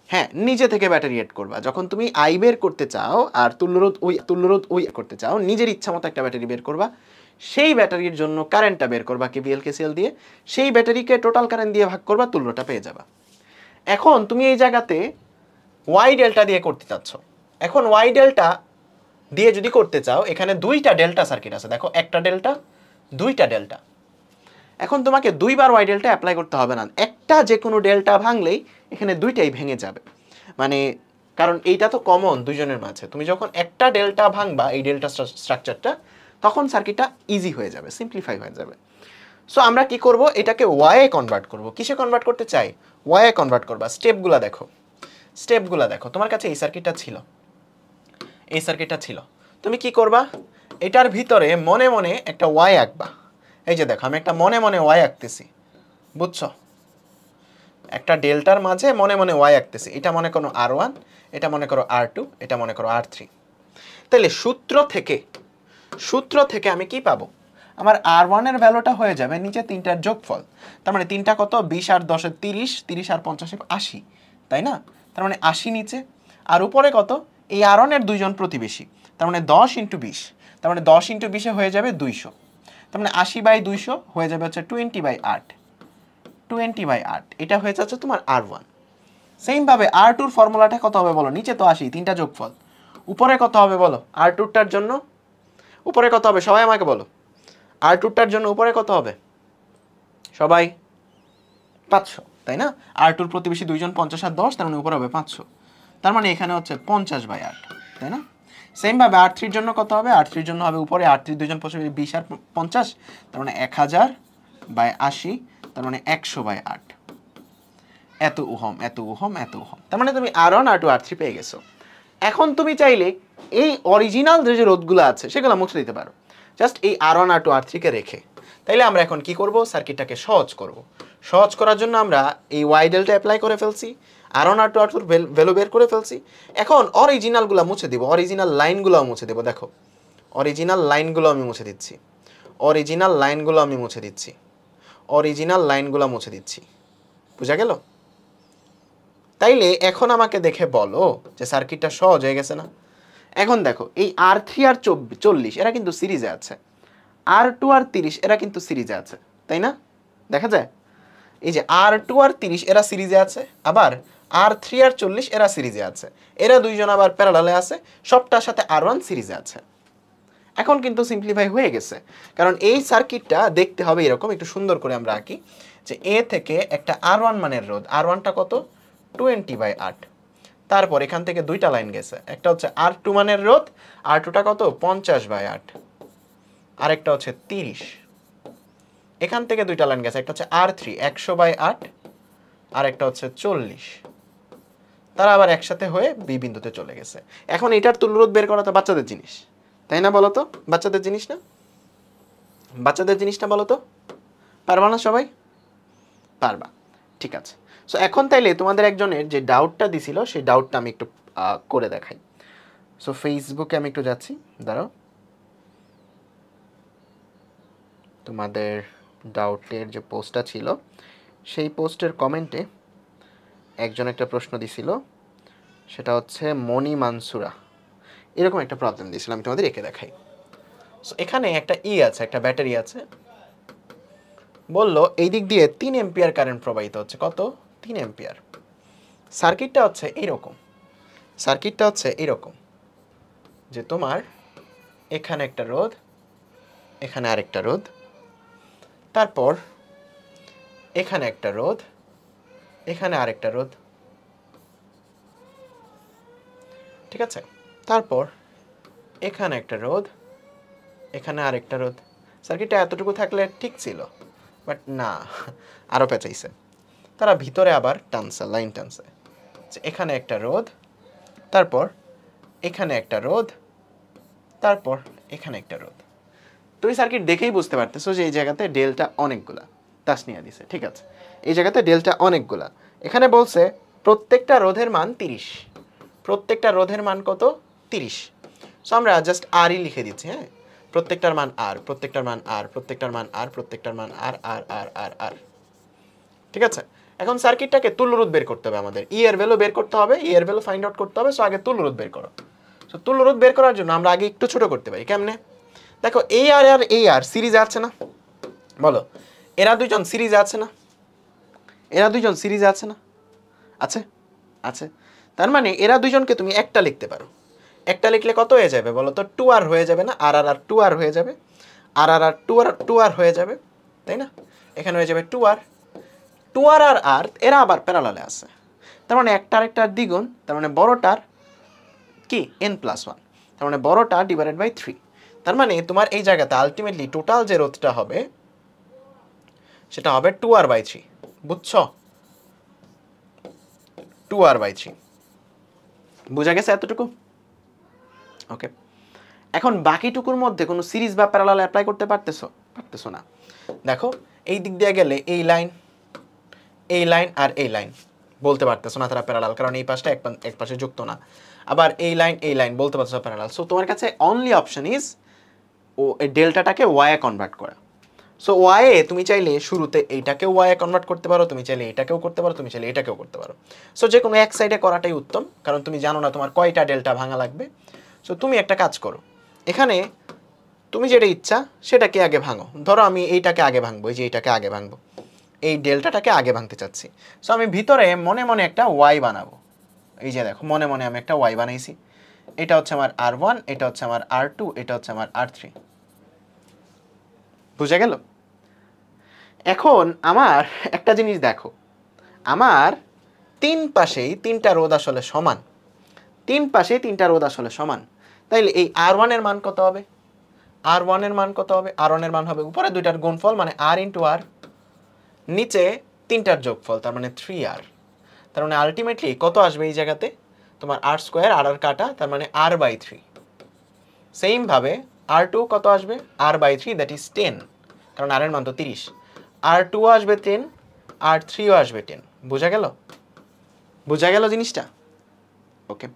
হ্যাঁ, নিজে থেকে ব্যাটারি এড করবা। যখন তুমি আই বের করতে চাও আর তুল্যরোধ ওই করতে চাও, নিজের ইচ্ছা মতো একটা ব্যাটারি বের করবা। সেই ব্যাটারির জন্য কারেন্টটা বের করবা কেভিএল কেসিএল দিয়ে, সেই ব্যাটারিকে টোটাল কারেন্ট দিয়ে ভাগ করবা, তুল্যটা পেয়ে যাবা। এখন তুমি এই জায়গাতে ওয়াই ডেল্টা দিয়ে করতে চাচ্ছ। এখন ওয়াই ডেল্টা দিয়ে যদি করতে চাও, এখানে দুইটা ডেল্টা সার্কিট আছে, দেখো একটা ডেল্টা দুইটা ডেল্টা। এখন তোমাকে দুইবার ওয়াই ডেল্টা অ্যাপ্লাই করতে হবে না, একটা যে কোনো ডেল্টা ভাঙলেই এখানে দুইটাই ভেঙে যাবে। মানে কারণ এইটা তো কমন দুইজনের মাঝে, তুমি যখন একটা ডেল্টা ভাঙবা এই ডেল্টা স্ট্রাকচারটা, তখন সার্কিটটা ইজি হয়ে যাবে, সিম্পলিফাই হয়ে যাবে। সো আমরা কি করব, এটাকে ওয়াইয়ে কনভার্ট করব। কিসে কনভার্ট করতে চাই? ওয়াইয়ে কনভার্ট করবা। স্টেপগুলো দেখো, তোমার কাছে এই সার্কিটটা ছিল, এই সার্কিটটা ছিল, তুমি কি করবা, এটার ভিতরে মনে মনে একটা ওয়াই আঁকবা। এই যে দেখো আমি একটা মনে মনে ওয়াই আঁকতেছি, বুঝছো? একটা ডেল্টার মাঝে মনে মনে ওয়াই আঁকতেছি। এটা মনে করো R1, এটা মনে করো R2, এটা মনে করো R3। তাহলে সূত্র থেকে আমি কি পাবো, আমার R1 এর ভ্যালুটা হয়ে যাবে নিচে তিনটার যোগফল। তার মানে তিনটা কত, 20 আর 10 এ 30, 30 আর 50 80, তাই না? তার মানে 80 নিচে, আর উপরে কত, এই R1 এর দুইজন প্রতিবেশী, তার মানে 10 × 20, তার মানে 10 × 20 হয়ে যাবে 200। তার মানে 80/200 হয়ে যাবে হচ্ছে 20/8, 20/8। এটা হয়ে যাচ্ছে তোমার R1। সেম ভাবে R2 ফর্মুলাটা কত হবে বলো, নিচে তো 80, তিনটা যোগফল, উপরে কত হবে বলো R2টার জন্য, উপরে কত হবে সবাই আমাকে বলো, R2টার জন্য উপরে কত হবে সবাই? 500, তাই না? R2 প্রতিবেশী দুইজন 50 আর 10, তার মানে উপরে হবে 500, তার মানে এখানে হচ্ছে 50/8, তাই না? সেম ভাবে R3 জন্য কত হবে, R3 জন্য হবে উপরে R3 দুইজন 20 আর 50, তার মানে 1000/80, তার মানে 100/8, এত ওহম। তার মানে তুমি R1 R2 R3 পেয়ে গেছো। এখন তুমি চাইলে এই অরিজিনাল যে রোধগুলো আছে সেগুলো মুছে দিতে পারো, জাস্ট এই R1 R2 R3 কে রেখে। তাইলে আমরা এখন কি করব, সার্কিটটাকে সহজ করব। সহজ করার জন্য আমরা এই ওয়াই ডেল্টা অ্যাপ্লাই করে ফেলছি, R1 R2 R3 ভ্যালু বের করে ফেলছি। এখন অরিজিনালগুলো মুছে দিব, অরিজিনাল লাইনগুলো মুছে দেব। দেখো অরিজিনাল লাইনগুলো আমি মুছে দিচ্ছি, বুঝা গেল? তাইলে এখন আমাকে দেখে বলো যে সার্কিটটা সহজ হয়ে গেছে না? এখন দেখো এই R3 আর 40 এরা কিন্তু সিরিজে আছে, R2 আর 30 এরা কিন্তু সিরিজে আছে, তাই না? দেখা যায় এই যে R2 আর 30 এরা সিরিজে আছে, আবার R3 আর 40 এরা সিরিজে আছে, এরা দুইজন আবার প্যারালালে আছে, সবটার সাথে R1 সিরিজে আছে। এখন কিন্তু সিম্পলিফাই হয়ে গেছে, কারণ এই সার্কিটটা দেখতে হবে এরকম, একটু সুন্দর করে আমরা আঁকি যে এ থেকে একটা R1 মানের রোধ, R1টা কত, 20/8। তারপর এখান থেকে দুইটা লাইন গেছে, একটা হচ্ছে R2 মানের রোধ, R2টা কত, 50/8, আরেকটা হচ্ছে 30। এখান থেকে দুইটা লাইন গেছে, একটা হচ্ছে R3 100/8, আরেকটা হচ্ছে 40। তারা আবার একসাথে হয়ে বি বিন্দুতে চলে গেছে। এখন এটার তুল্যরোধ বের করা তো বাচ্চাদের জিনিস, তাই না? বলো তো, বাচ্চাদের জিনিস না? বলো তো, পারবা না সবাই? পারবা, ঠিক আছে। সো এখন তাইলে তোমাদের একজনের যে ডাউটটা দিছিল সেই ডাউটটা আমি একটু করে দেখাই। সো ফেসবুকে আমি একটু যাচ্ছি, দাঁড়াও। তোমাদের ডাউটের যে পোস্টটা ছিল সেই পোস্টের কমেন্টে একজন একটা প্রশ্ন দিছিল, সেটা হচ্ছে মনি মানসুরা, এরকম একটা প্রবলেম দিয়েছিল, আমি তোমাদের এঁকে দেখাই। সো এখানে একটা আছে, একটা ব্যাটারি আছে, বললো এই দিক দিয়ে 3 এম্পিয়ার কারেন্ট প্রবাহিত হচ্ছে, কত, 3 এম্পিয়ার। সার্কিটটা হচ্ছে এইরকম যে তোমার এখানে একটা রোধ, এখানে আরেকটা রোধ, তারপর এখানে একটা রোধ, এখানে আরেকটা রোধ, ঠিক আছে? তারপর এখানে একটা রোধ, এখানে আরেকটা রোধ। সার্কিটটা এতটুকু থাকলে ঠিক ছিল, বাট না, আরও পেঁচাইছে। তারা ভিতরে আবার টানছে, লাইন টানছে, এখানে একটা রোধ, তারপর এখানে একটা রোধ, তারপর এখানে একটা রোধ। তুমি সার্কিট দেখেই বুঝতে পারতেছো যে এই জায়গাতে ডেল্টা অনেকগুলা, তাসনিয়া দিছে, ঠিক আছে? এই জায়গাতে ডেল্টা অনেকগুলা। এখানে বলছে প্রত্যেকটা রোধের মান 30, প্রত্যেকটা রোধের মান কত, 30। সো আমরা জাস্ট আর ই লিখে দিচ্ছি, হ্যাঁ, প্রত্যেকটার মান আর, প্রত্যেকটার মান আর, প্রত্যেকটার মান আর, প্রত্যেকটার মান আর আর আর আর আর, ঠিক আছে? এখন সার্কিটটাকে তুল্যরোধ বের করতে হবে আমাদের, ই এর ভ্যালু বের করতে হবে, ই এর ভ্যালু ফাইন্ড আউট করতে হবে। সো আগে তুল্যরোধ বের করো। সো তুল্যরোধ বের করার জন্য আমরা আগে একটু ছোট করতে পারি। কেমনে? দেখো এই আর আর এই আর সিরিজে আছে না, বলো এরা দুইজন সিরিজে আছে না, এরা দুইজন সিরিজে আছে না, আছে আছে। তার মানে এরা দুইজনকে তুমি একটা লিখতে পারো। একটা লিখলে কত হয়ে যাবে বলো তো? 2r হয়ে যাবে না? আর আর আর 2r হয়ে যাবে, আর আর আর 2r হয়ে যাবে, তাই না? এখানে হয়ে যাবে 2r। 2r আর আর এরা আবার প্যারালালে আছে, তার মানে একটা আরেকটার দ্বিগুণ, তার মানে বড়টার কি n+1, তার মানে বড়টা ডিভাইডেড বাই 3। তার মানে তোমার এই জায়গাতে আলটিমেটলি টোটাল যে রোধটা হবে সেটা হবে 2r/3। বুঝছো? 2r/3 বুঝা গেছে এতটুকু? ওকে, এখন বাকিটুকুর মধ্যে কোনো সিরিজ বা প্যারালাল অ্যাপ্লাই করতে পারতেছো না। দেখো এই দিক দিয়ে গেলে এই লাইন আর এই লাইন বলতে পারতেছো না তারা প্যারালাল, কারণ এই পাশটা এক পাশে যুক্ত না। আবার এই লাইন বলতে পারতেছো প্যারালাল। সো তোমার কাছে অনলি অপশন ইজ ও এই ডেল্টাটাকে ওয়াই এ কনভার্ট করা। সো ওয়াই এ তুমি চাইলে শুরুতে এইটাকেও ওয়াই এ কনভার্ট করতে পারো, তুমি চাইলে এটাকেও করতে পারো, তুমি চাইলে এটাকেও করতে পারো। সো যে কোনো এক সাইডে করাটাই উত্তম, কারণ তুমি জানো না তোমার কয়টা ডেল্টা ভাঙা লাগবে। সো তুমি একটা কাজ করো, এখানে তুমি যেটা ইচ্ছা সেটাকে আগে ভাঙো। ধরো আমি এইটাকে আগে ভাঙবো, এই যে এইটাকে আগে ভাঙবো, এই ডেল্টাটাকে আগে ভাঙতে চাচ্ছি। সো আমি ভিতরে মনে মনে একটা ওয়াই বানাবো। এই যে দেখো মনে মনে আমি একটা ওয়াই বানাইছি। এটা হচ্ছে আমার R1, এটা হচ্ছে আমার R2, এটা হচ্ছে আমার R3। বুঝা গেল? এখন আমার একটা জিনিস দেখো, আমার তিন পাশেই তিনটা রোধ আসলে সমান, তিন পাশে তিনটা রোধ আসলে সমান। তাইলে এই R1 এর মান কত হবে? R1 এর মান কত হবে? R1 এর মান হবে উপরে দুইটার গুণফল মানে R ইন্টু R, নিচে তিনটার যোগফল তার মানে 3R। তার মানে আলটিমেটলি কত আসবে এই জায়গাতে? তোমার R² আর আর কাটা, তার মানে R/3। সেম ভাবে R2 কত আসবে? R/3, দ্যাট ইজ 10, কারণ R এর মান তো 30। R2 আসবে 10, R3 ও আসবে 10। বোঝা গেল? বোঝা গেল জিনিসটা? ওকে,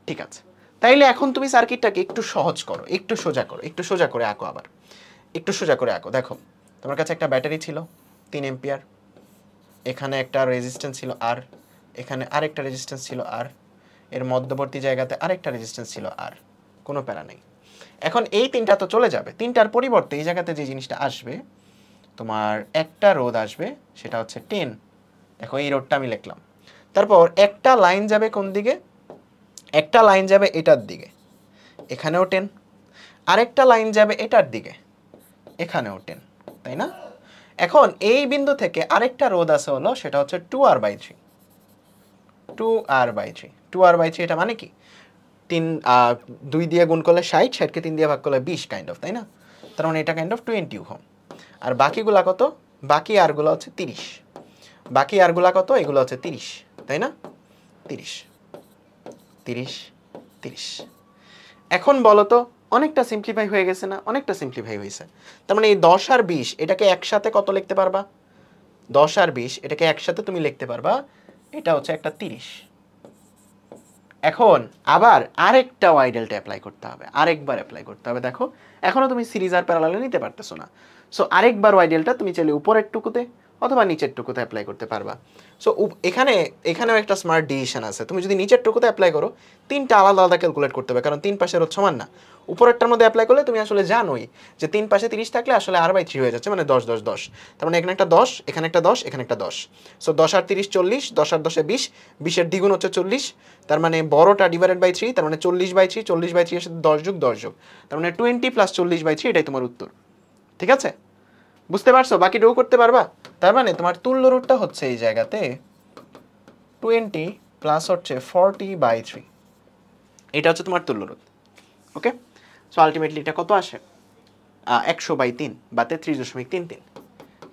ঠিক আছে। তাইলে এখন তুমি সার্কিটটাকে একটু সহজ করো, একটু সোজা করো, একটু সোজা করে আঁকো। আবার একটু সোজা করে আঁকো। দেখো তোমার কাছে একটা ব্যাটারি ছিল 3 এম্পিয়ার, এখানে একটা রেজিস্ট্যান্স ছিল আর, এখানে আরেকটা রেজিস্ট্যান্স ছিল আর, এর মধ্যবর্তী জায়গাতে আরেকটা রেজিস্ট্যান্স ছিল আর। কোনো প্যারা নেই। এখন এই তিনটা তো চলে যাবে, তিনটার পরিবর্তে এই জায়গাতে যে জিনিসটা আসবে তোমার একটা রোধ আসবে, সেটা হচ্ছে 10। দেখো এই রোধটা আমি লিখলাম। তারপর একটা লাইন যাবে কোন দিকে? একটা লাইন যাবে এটার দিকে, এখানেও 10। আরেকটা লাইন যাবে এটার দিকে, এখানেও 10, তাই না? এখন এই বিন্দু থেকে আরেকটা রোধ আছে হলো, সেটা হচ্ছে 2R/3। 2R/3, 2R/3 এটা মানে কি? 2 দিয়ে গুণ করলে 60, 60কে 3 দিয়ে ভাগ করলে 20 কাইন্ড অফ, তাই না? তার মানে এটা কাইন্ড অফ 20 ওহম। আর বাকিগুলা কত? বাকি আরগুলো হচ্ছে 30। বাকি আরগুলা কত? এগুলো হচ্ছে 30, তাই না? 30 30 30। এখন বলো তো, অনেকটা সিম্পলিফাই হয়ে গেছে না? অনেকটা সিম্পলিফাই হয়েছে। তার মানে এই 10 আর 20 এটাকে একসাথে কত লিখতে পারবা? 10 আর 20 এটাকে একসাথে তুমি লিখতে পারবা, এটা হচ্ছে একটা 30। এখন আবার আরেকটা ওয়াই ডেল্টা অ্যাপ্লাই করতে হবে, আরেকবার অ্যাপ্লাই করতে হবে। দেখো এখনো তুমি সিরিজ আর প্যারালালে নিতে পারতেছো না। সো আরেকবার ওয়াই ডেল্টা তুমি চাইলে উপরের টুকুতে অথবা নিচের টুকুতে অ্যাপ্লাই করতে পারবা। সো এখানেও একটা স্মার্ট ডিসিশন আছে। তুমি যদি নিচের টুকুতে অ্যাপ্লাই করো, তিনটা আলাদা আলাদা ক্যালকুলেট করতে হবে, কারণ তিন পাশের রোধ সমান না। উপরেরটার মধ্যে অ্যাপ্লাই করলে তুমি আসলে জানোই যে তিন পাশে 30 থাকলে আসলে R/3 হয়ে যাচ্ছে, মানে 10 10 10। তার মানে এখানে একটা 10, এখানে একটা 10, এখানে একটা 10। সো 10 আর 30 40, 10 আর 10 20, 20-এর দ্বিগুণ হচ্ছে 40। তার মানে বড়টা ডিভাইডেড বাই 3, তার মানে 40/3, 40/3 এর সাথে 10 যোগ 10 যোগ, তার মানে 20 + 40/3, এটাই তোমার উত্তর। ঠিক আছে? বুঝতে পারছো? বাকিটাও করতে পারবা? তার মানে তোমার তুল্য রোধটা হচ্ছে এই জায়গাতে 20 প্লাস হচ্ছে 40/3, এটা হচ্ছে তোমার তুল্য রোধ। ওকে, সো আলটিমেটলি এটা কত আসে? 100/3 বা 33.33,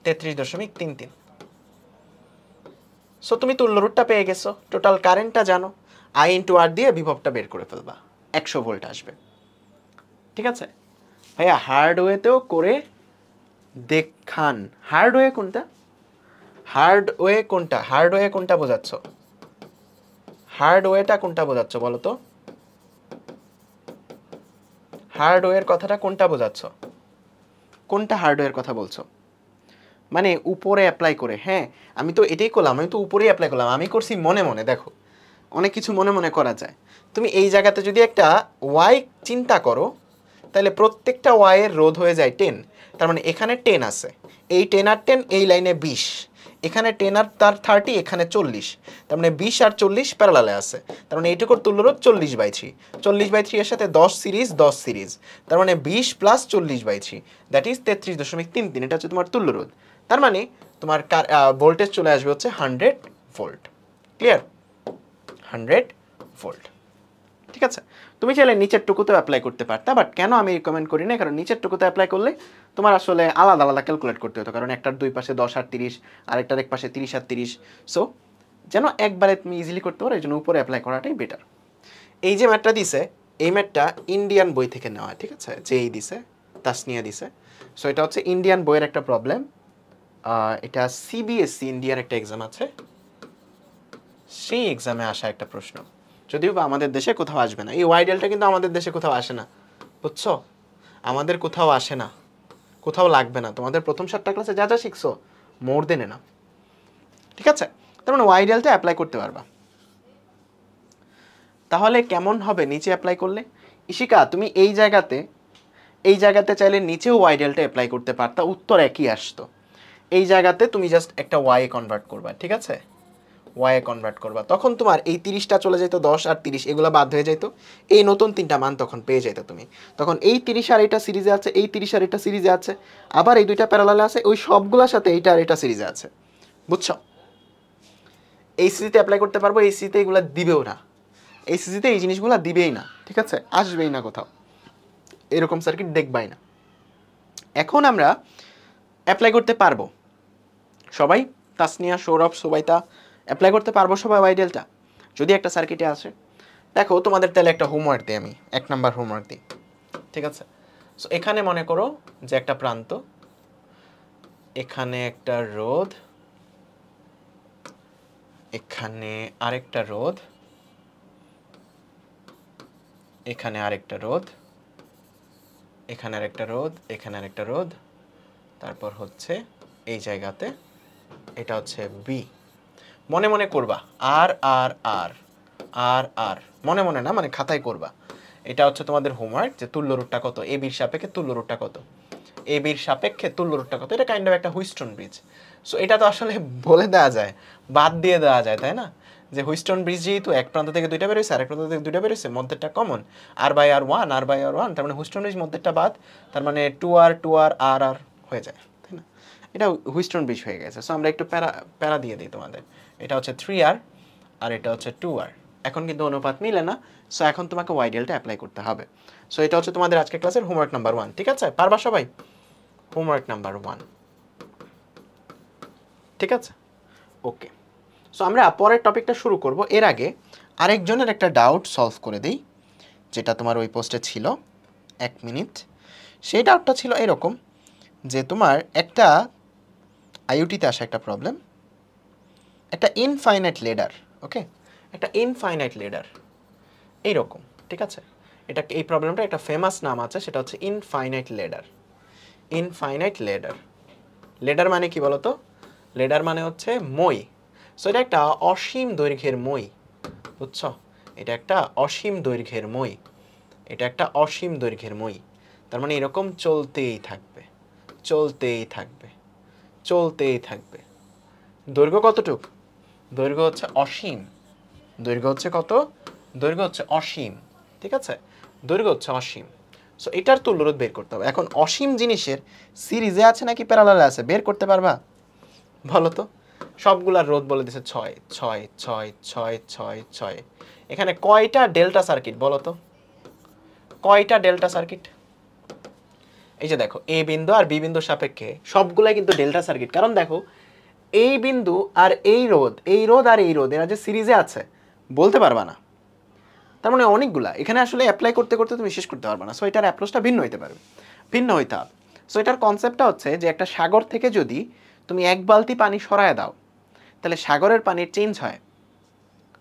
33.33। সো তুমি তুল্য রোধটা পেয়ে গেছো, টোটাল কারেন্টটা জানো, I ইন্টু আর দিয়ে বিভবটা বের করে ফেলবা, 100 ভোল্ট আসবে। ঠিক আছে ভাইয়া? হার্ডওয়েতেও করে দেখান। হার্ডওয়ে কোনটা? হার্ডওয়ে কোনটা? হার্ডওয়ে কোনটা বোঝাচ্ছ? হার্ডওয়েটা কোনটা বোঝাচ্ছ বলো তো? হার্ডওয়ের কথাটা কোনটা বোঝাচ্ছ? কোনটা হার্ডওয়ের কথা বলছো? মানে উপরে অ্যাপ্লাই করে। হ্যাঁ, আমি তো এটাই করলাম, আমি তো উপরেই অ্যাপ্লাই করলাম, আমি করছি মনে মনে। দেখো অনেক কিছু মনে মনে করা যায়। তুমি এই জায়গাতে যদি একটা ওয়াই চিন্তা করো, তাহলে প্রত্যেকটা ওয়াইয়ের রোধ হয়ে যায় 10। তার মানে এখানে 10 আছে, এই 10 আর 10 এই লাইনে 20, এখানে 10 আর তার 30, এখানে 40। তার মানে 20 আর 40 প্যারালালে আছে। তার মানে এইটুকুর তুল্যরোধ 40/3। 40/3 এর সাথে 10 সিরিজ, 10 সিরিজ, তার মানে 20 প্লাস 40/3, দ্যাট ইজ 33.33। এটা হচ্ছে তোমার তুল্যরোধ। তার মানে তোমার ভোল্টেজ চলে আসবে হচ্ছে 100 ভোল্ট। ক্লিয়ার? 100 ভোল্ট। ঠিক আছে, তুমি চাইলে নিচের টুকুতেও অ্যাপ্লাই করতে পারতা, বাট কেন আমি রিকমেন্ড করি না, কারণ নিচের টুকুতে অ্যাপ্লাই করলে তোমার আসলে আলাদা আলাদা ক্যালকুলেট করতে হতো, কারণ একটার দুই পাশে 10 আর 30, আরেকটার এক পাশে 30 আর 30। সো যেন একবারে তুমি ইজিলি করতে পারো, এই জন্য উপরে অ্যাপ্লাই করাটাই বেটার। এই যে ম্যাথটা দিছে, এই ম্যাথটা ইন্ডিয়ান বই থেকে নেওয়া, ঠিক আছে, যেই দিছে তাসনিয়া দিছে। সো এটা হচ্ছে ইন্ডিয়ান বইয়ের একটা প্রবলেম। এটা সিবিএসসি ইন্ডিয়ার একটা এক্সাম আছে, সেই এক্সামে আসা একটা প্রশ্ন, যদিও বা আমাদের দেশে কোথাও আসবে না। এই ওয়াইডেলটা কিন্তু আমাদের দেশে কোথাও আসে না, বুঝছো? আমাদের কোথাও আসে না, কোথাও লাগবে না। তোমাদের প্রথম 7টা ক্লাসে যা যা শিখছো মোর দেনে না, ঠিক আছে? তার মানে ওয়াইডেলটা অ্যাপ্লাই করতে পারবা। তাহলে কেমন হবে নিচে অ্যাপ্লাই করলে? ইশিকা, তুমি এই জায়গাতে চাইলে নিচেও ওয়াইডেলটা অ্যাপ্লাই করতে পারতা, উত্তর একই আসতো। এই জায়গাতে তুমি জাস্ট একটা ওয়াই কনভার্ট করবা, ঠিক আছে? ওয়াই কনভার্ট করবা, তখন তোমার এই 30টা চলে যেত, 10 আর 30 এগুলো বাদ হয়ে যেত, এই নতুন 3টা মান তখন পেয়ে যেত তুমি। তখন এই 30 আর এটা সিরিজে আছে, এই 30 আর এটা সিরিজে আছে, আবার এই দুইটা প্যারালালে আছে, ওই সবগুলোর সাথে এইটা আর এটা সিরিজে আছে, বুঝছো? এই সিজিতে অ্যাপ্লাই করতে পারবো, এই সিজিতে এগুলো দিবেও না, এই সিজিতে এই জিনিসগুলো দিবেই না, ঠিক আছে? আসবেই না কোথাও, এরকম সার্কিট দেখবাই না। এখন আমরা অ্যাপ্লাই করতে পারবো সবাই, তাসনিয়া, সৌরভ, সুবাইতা, অ্যাপ্লাই করতে পারবো সবাই ওয়াইডেলটা যদি একটা সার্কিটে আসে। দেখো তোমাদের তাহলে একটা হোমওয়ার্ক দিই, আমি 1 নাম্বার হোমওয়ার্ক দিই, ঠিক আছে? সো এখানে মনে করো যে একটা প্রান্ত, এখানে একটা রোধ, এখানে আরেকটা রোধ, এখানে আরেকটা রোধ, এখানে আরেকটা রোধ, এখানে আরেকটা রোধ, তারপর হচ্ছে এই জায়গাতে এটা হচ্ছে বি। মনে মনে করবা, আর আর আর আর আর, মনে মনে না, মানে খাতায় করবা। এটা হচ্ছে তোমাদের হোমওয়ার্ক, যে তুল্য রুটটা কত, এ বির সাপেক্ষে তুল্য রুটটা কত, এ বির সাপেক্ষে তুল্য রুটটা কত। এটা কাইন্ড অফ একটা হুইস্টন ব্রিজ। সো এটা তো আসলে বলে দেওয়া যায়, বাদ দিয়ে দেওয়া যায়, তাই না? যে হুইস্টন ব্রিজ যেহেতু এক প্রান্ত থেকে দুইটা বেরোচ্ছে, আরেক প্রান্ত থেকে দুইটা বেরোচ্ছে, মধ্যেরটা common, R by R one, R by R one, তার মানে হুইস্টন ব্রিজ মধ্যেরটা বাদ, তার মানে 2r 2r আর আর হয়ে যায়, তাই না? এটা হুইস্টন ব্রিজ হয়ে গেছে। সো আমরা একটু প্যারা দিয়ে দিই তোমাদের। এটা হচ্ছে 3r আর এটা হচ্ছে 2r। এখন কিন্তু অনুপাত মিলে না, সো এখন তোমাকে ওয়াইডেলটা অ্যাপ্লাই করতে হবে। সো এটা হচ্ছে তোমাদের আজকের ক্লাসের হোমওয়ার্ক নাম্বার 1, ঠিক আছে? পারবা সবাই? হোমওয়ার্ক নাম্বার 1, ঠিক আছে? ওকে। সো আমরা পরের টপিকটা শুরু করব, এর আগে আরেকজনের একটা ডাউট সলভ করে দিই, যেটা তোমার ওই পোস্টে ছিল। 1 মিনিট। সেই ডাউটটা ছিল এরকম, যে তোমার একটা আইওটিতে আসা একটা প্রবলেম, একটা ইনফাইনাইট লেডার, ওকে, একটা ইনফাইনাইট লেডার এইরকম, ঠিক আছে? এটা এই প্রবলেমটা একটা ফেমাস নাম আছে, সেটা হচ্ছে infinite ladder. Infinite ladder, ladder মানে কি বলতো? লেডার মানে হচ্ছে মই। সো এটা একটা অসীম দৈর্ঘ্যের মই, বুঝছো? এটা একটা অসীম দৈর্ঘ্যের মই, এটা একটা অসীম দৈর্ঘ্যের মই। তার মানে এরকম চলতেই থাকবে, চলতেই থাকবে, চলতেই থাকবে। দৈর্ঘ্য কতটুক? দৈর্ঘ্য হচ্ছে অসীম। দৈর্ঘ্য হচ্ছে কত? দৈর্ঘ্য হচ্ছে অসীম, ঠিক আছে? দৈর্ঘ্য হচ্ছে অসীম। সো এটার তুল্যরোধ বের করতে হবে। এখন অসীম জিনিসের সিরিজে আছে নাকি প্যারালালে আছে বের করতে পারবা? বলো তো। সবগুলার রোধ বলে দিছে 6 6 6 6 6 6। এখানে কয়টা ডেল্টা সার্কিট বলো তো? কয়টা ডেল্টা সার্কিট? এই যে দেখো, এ বিন্দু আর বি বিন্দুর সাপেক্ষে সবগুলাই কিন্তু ডেল্টা সার্কিট। কারণ দেখো, এই বিন্দু আর এই রোধ, এই রোধ আর এই রোধ, এরা যে সিরিজে আছে বলতে পারবা না। তার মানে অনেকগুলা, এখানে আসলে অ্যাপ্লাই করতে করতে তুমি শেষ করতে পারবে না। সো এটার অ্যাপ্রোচটা ভিন্ন হইতে পারবে, ভিন্ন হইতে হবে। সো এটার কনসেপ্টটা হচ্ছে যে একটা সাগর থেকে যদি তুমি 1 বালতি পানি সরায় দাও, তাহলে সাগরের পানির চেঞ্জ হয়।